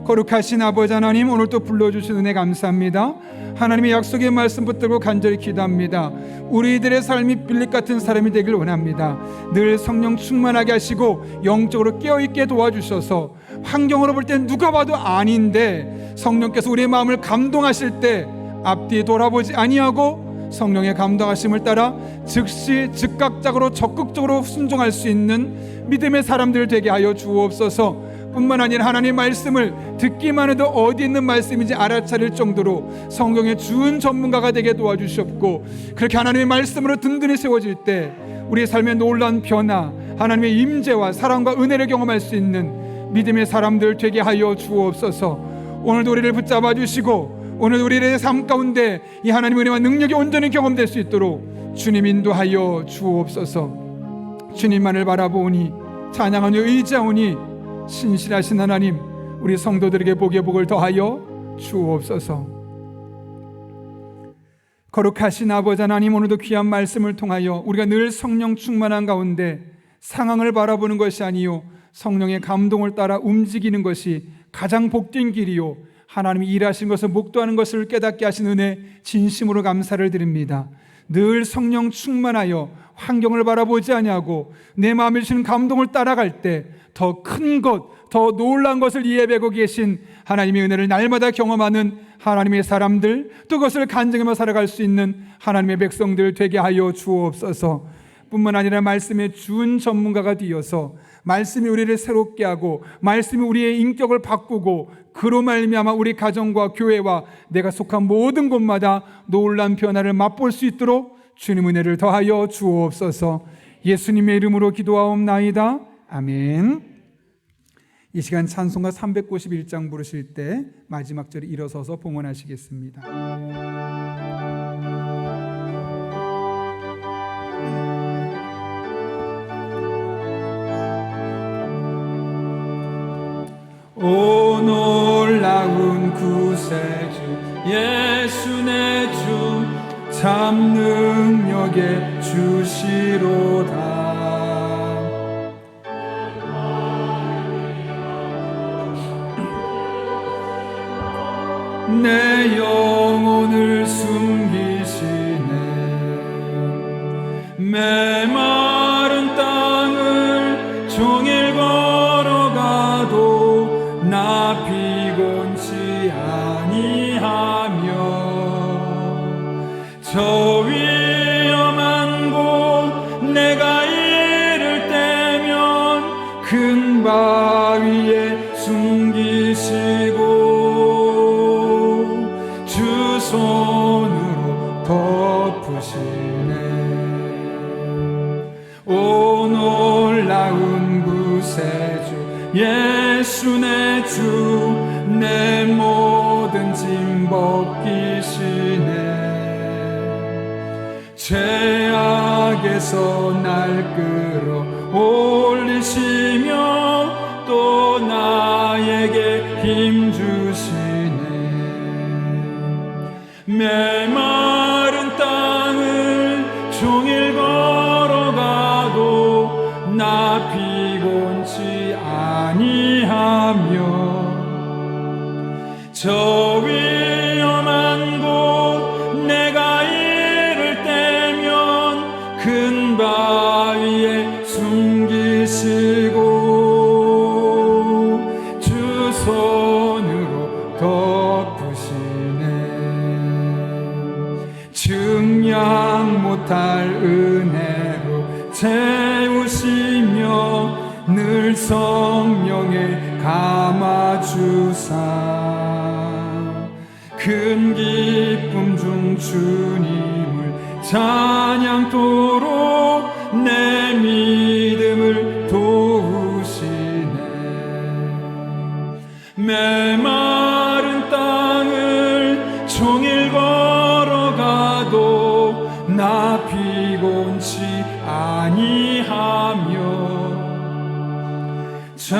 S1: 거룩하신 아버지 하나님, 오늘 또 불러주신 은혜 감사합니다. 하나님의 약속의 말씀 붙들고 간절히 기도합니다. 우리들의 삶이 빌립 같은 사람이 되길 원합니다. 늘 성령 충만하게 하시고 영적으로 깨어있게 도와주셔서 환경으로 볼 땐 누가 봐도 아닌데 성령께서 우리의 마음을 감동하실 때 앞뒤 돌아보지 아니하고 성령의 감동하심을 따라 즉시 즉각적으로 적극적으로 순종할 수 있는 믿음의 사람들 되게 하여 주옵소서. 뿐만 아니라 하나님의 말씀을 듣기만 해도 어디 있는 말씀인지 알아차릴 정도로 성경의 준 전문가가 되게 도와주시옵고, 그렇게 하나님의 말씀으로 든든히 세워질 때 우리의 삶의 놀라운 변화, 하나님의 임재와 사랑과 은혜를 경험할 수 있는 믿음의 사람들 되게 하여 주옵소서. 오늘도 우리를 붙잡아 주시고 오늘 우리의 삶 가운데 이 하나님의 은혜와 능력이 온전히 경험될 수 있도록 주님 인도하여 주옵소서. 주님만을 바라보니 찬양하며 의지하오니 신실하신 하나님, 우리 성도들에게 복의 복을 더하여 주옵소서. 거룩하신 아버지 하나님, 오늘도 귀한 말씀을 통하여 우리가 늘 성령 충만한 가운데 상황을 바라보는 것이 아니요 성령의 감동을 따라 움직이는 것이 가장 복된 길이요 하나님이 일하신 것을 목도하는 것을 깨닫게 하신 은혜 진심으로 감사를 드립니다. 늘 성령 충만하여 환경을 바라보지 아니하고 내 마음에 주시는 감동을 따라갈 때 더 큰 것, 더 놀라운 것을 이해하고 계신 하나님의 은혜를 날마다 경험하는 하나님의 사람들, 또 그것을 간증하며 살아갈 수 있는 하나님의 백성들 되게 하여 주옵소서. 뿐만 아니라 말씀의 준 전문가가 되어서 말씀이 우리를 새롭게 하고 말씀이 우리의 인격을 바꾸고 그로 말미암아 우리 가정과 교회와 내가 속한 모든 곳마다 놀라운 변화를 맛볼 수 있도록 주님 은혜를 더하여 주옵소서. 예수님의 이름으로 기도하옵나이다. 아멘. 이 시간 찬송가 391장 부르실 때 마지막 절에 일어서서 봉헌하시겠습니다. 오 놀라운 구세주 예수 내 주 참 능력의 주시로다. 내 영혼을 숨기시네. 메마른 땅을 종일 걸어가도 나 피곤치 아니하며 저 위험한 곳 내가 이를 때면 큰 바위에 숨기시고 주 손으로 덮으시네. 오 놀라운 구세주 예수 내 주 내 모든 짐 벗기시네. 죄악에서 날 끌어 올리시며 또 나에게 힘 주시네. 메마른 땅을 종일 걸어가도 나 피곤치 아니하며 저 위험한 곳 내가 이를 때면 큰 바위에 숨기시고 주 손으로 덮으시네. 증량 못할 은혜로 채우시며 늘 성령에 감아주사 큰 기쁨 중 주님을 찬양토록 내 믿음을 도우시네. 메마른 땅을 종일 걸어가도 나 하며 저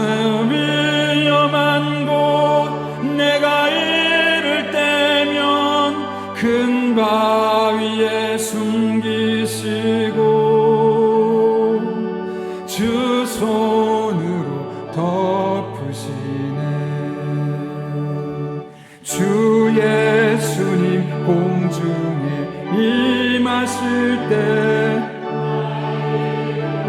S1: 위험한 곳 내가 이를 때면 큰 바위에 숨기시고 주 손으로 덮으시네. 주 예수님 공중에 임하실 때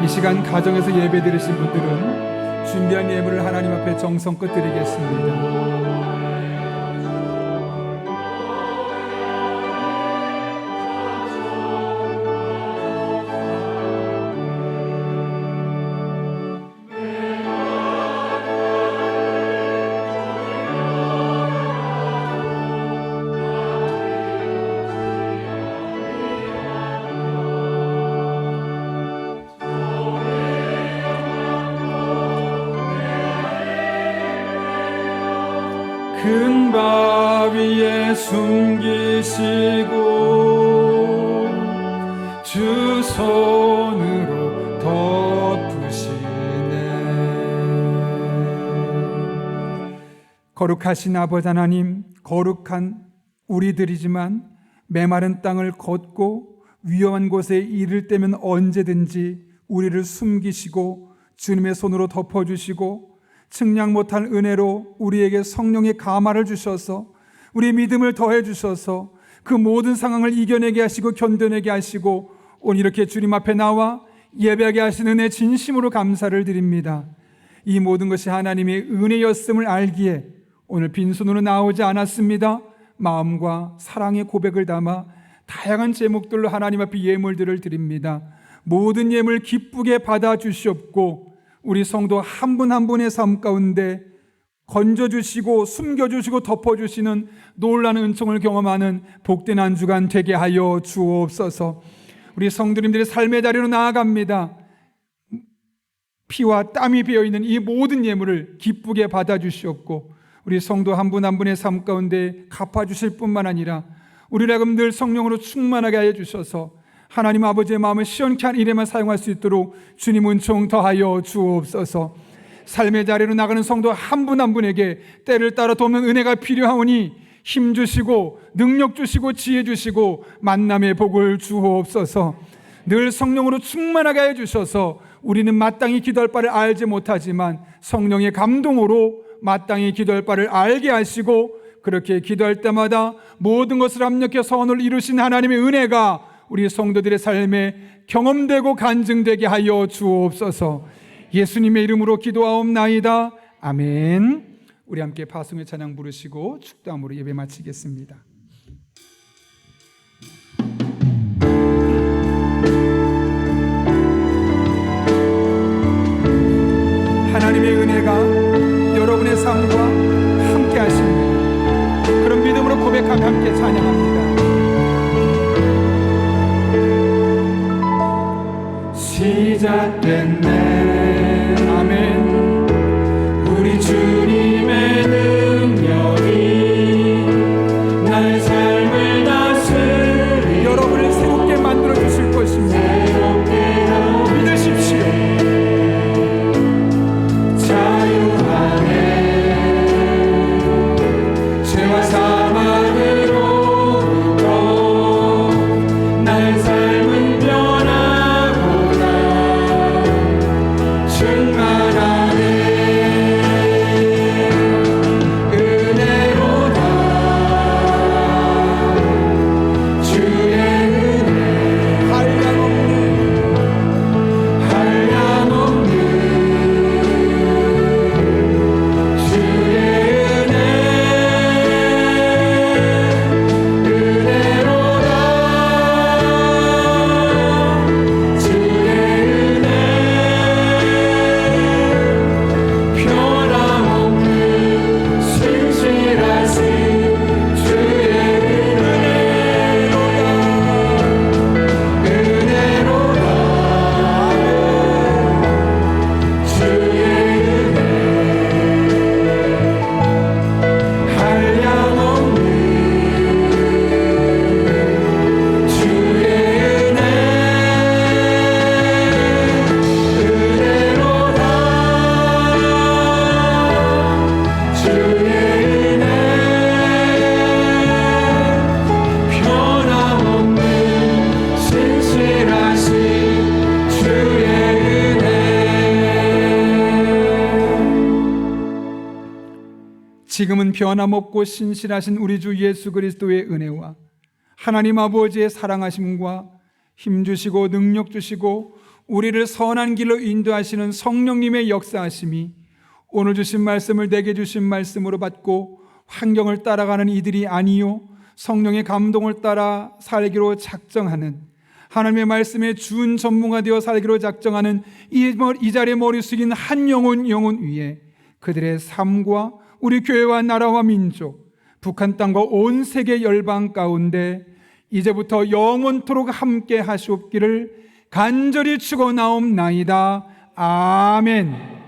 S1: 이 시간 가정에서 예배 드리신 분들은 준비한 예물을 하나님 앞에 정성껏 드리겠습니다. 큰 바위에 숨기시고 주 손으로 덮으시네. 거룩하신 아버지 하나님, 거룩한 우리들이지만 메마른 땅을 걷고 위험한 곳에 이를 때면 언제든지 우리를 숨기시고 주님의 손으로 덮어주시고 측량 못할 은혜로 우리에게 성령의 감화를 주셔서 우리의 믿음을 더해 주셔서 그 모든 상황을 이겨내게 하시고 견뎌내게 하시고 오늘 이렇게 주님 앞에 나와 예배하게 하시는 은혜 진심으로 감사를 드립니다. 이 모든 것이 하나님의 은혜였음을 알기에 오늘 빈손으로 나오지 않았습니다. 마음과 사랑의 고백을 담아 다양한 제목들로 하나님 앞에 예물들을 드립니다. 모든 예물 기쁘게 받아주시옵고 우리 성도 한 분 한 분의 삶 가운데 건져주시고 숨겨주시고 덮어주시는 놀라운 은총을 경험하는 복된 한 주간 되게 하여 주옵소서. 우리 성도님들의 삶의 자리로 나아갑니다. 피와 땀이 배어있는 이 모든 예물을 기쁘게 받아주시옵고 우리 성도 한 분 한 분의 삶 가운데 갚아주실 뿐만 아니라 우리를 하여금 늘 성령으로 충만하게 하여 주셔서 하나님 아버지의 마음을 시원케 한 일에만 사용할 수 있도록 주님 은총 더하여 주옵소서. 삶의 자리로 나가는 성도 한 분 한 분에게 때를 따라 돕는 은혜가 필요하오니 힘 주시고 능력 주시고 지혜 주시고 만남의 복을 주옵소서. 늘 성령으로 충만하게 하여 주셔서 우리는 마땅히 기도할 바를 알지 못하지만 성령의 감동으로 마땅히 기도할 바를 알게 하시고 그렇게 기도할 때마다 모든 것을 합력해 선을 이루신 하나님의 은혜가 우리 성도들의 삶에 경험되고 간증되게 하여 주옵소서. 예수님의 이름으로 기도하옵나이다. 아멘. 우리 함께 파송의 찬양 부르시고 축도함으로 예배 마치겠습니다. 하나님의 은혜가 여러분의 삶과 함께 하십니다. 그런 믿음으로 고백하며 함께 찬양합니다. 시작됐네. 아멘. 우리 주님의 능력이 나의 삶을 다스리 여러분을 새롭게 만들어 주실 것입니다. 믿으십시오. 자유하네. 죄와 사망으로부터 나의 삶은 변하고 지금은 변함없고 신실하신 우리 주 예수 그리스도의 은혜와 하나님 아버지의 사랑하심과 힘주시고 능력 주시고 우리를 선한 길로 인도하시는 성령님의 역사하심이 오늘 주신 말씀을 내게 주신 말씀으로 받고 환경을 따라가는 이들이 아니요 성령의 감동을 따라 살기로 작정하는, 하나님의 말씀에 준 전문가 되어 살기로 작정하는 이 자리에 머리 숙인 한 영혼 위에 그들의 삶과 우리 교회와 나라와 민족, 북한 땅과 온 세계 열방 가운데 이제부터 영원토록 함께 하시옵기를 간절히 축원하옵나이다. 아멘.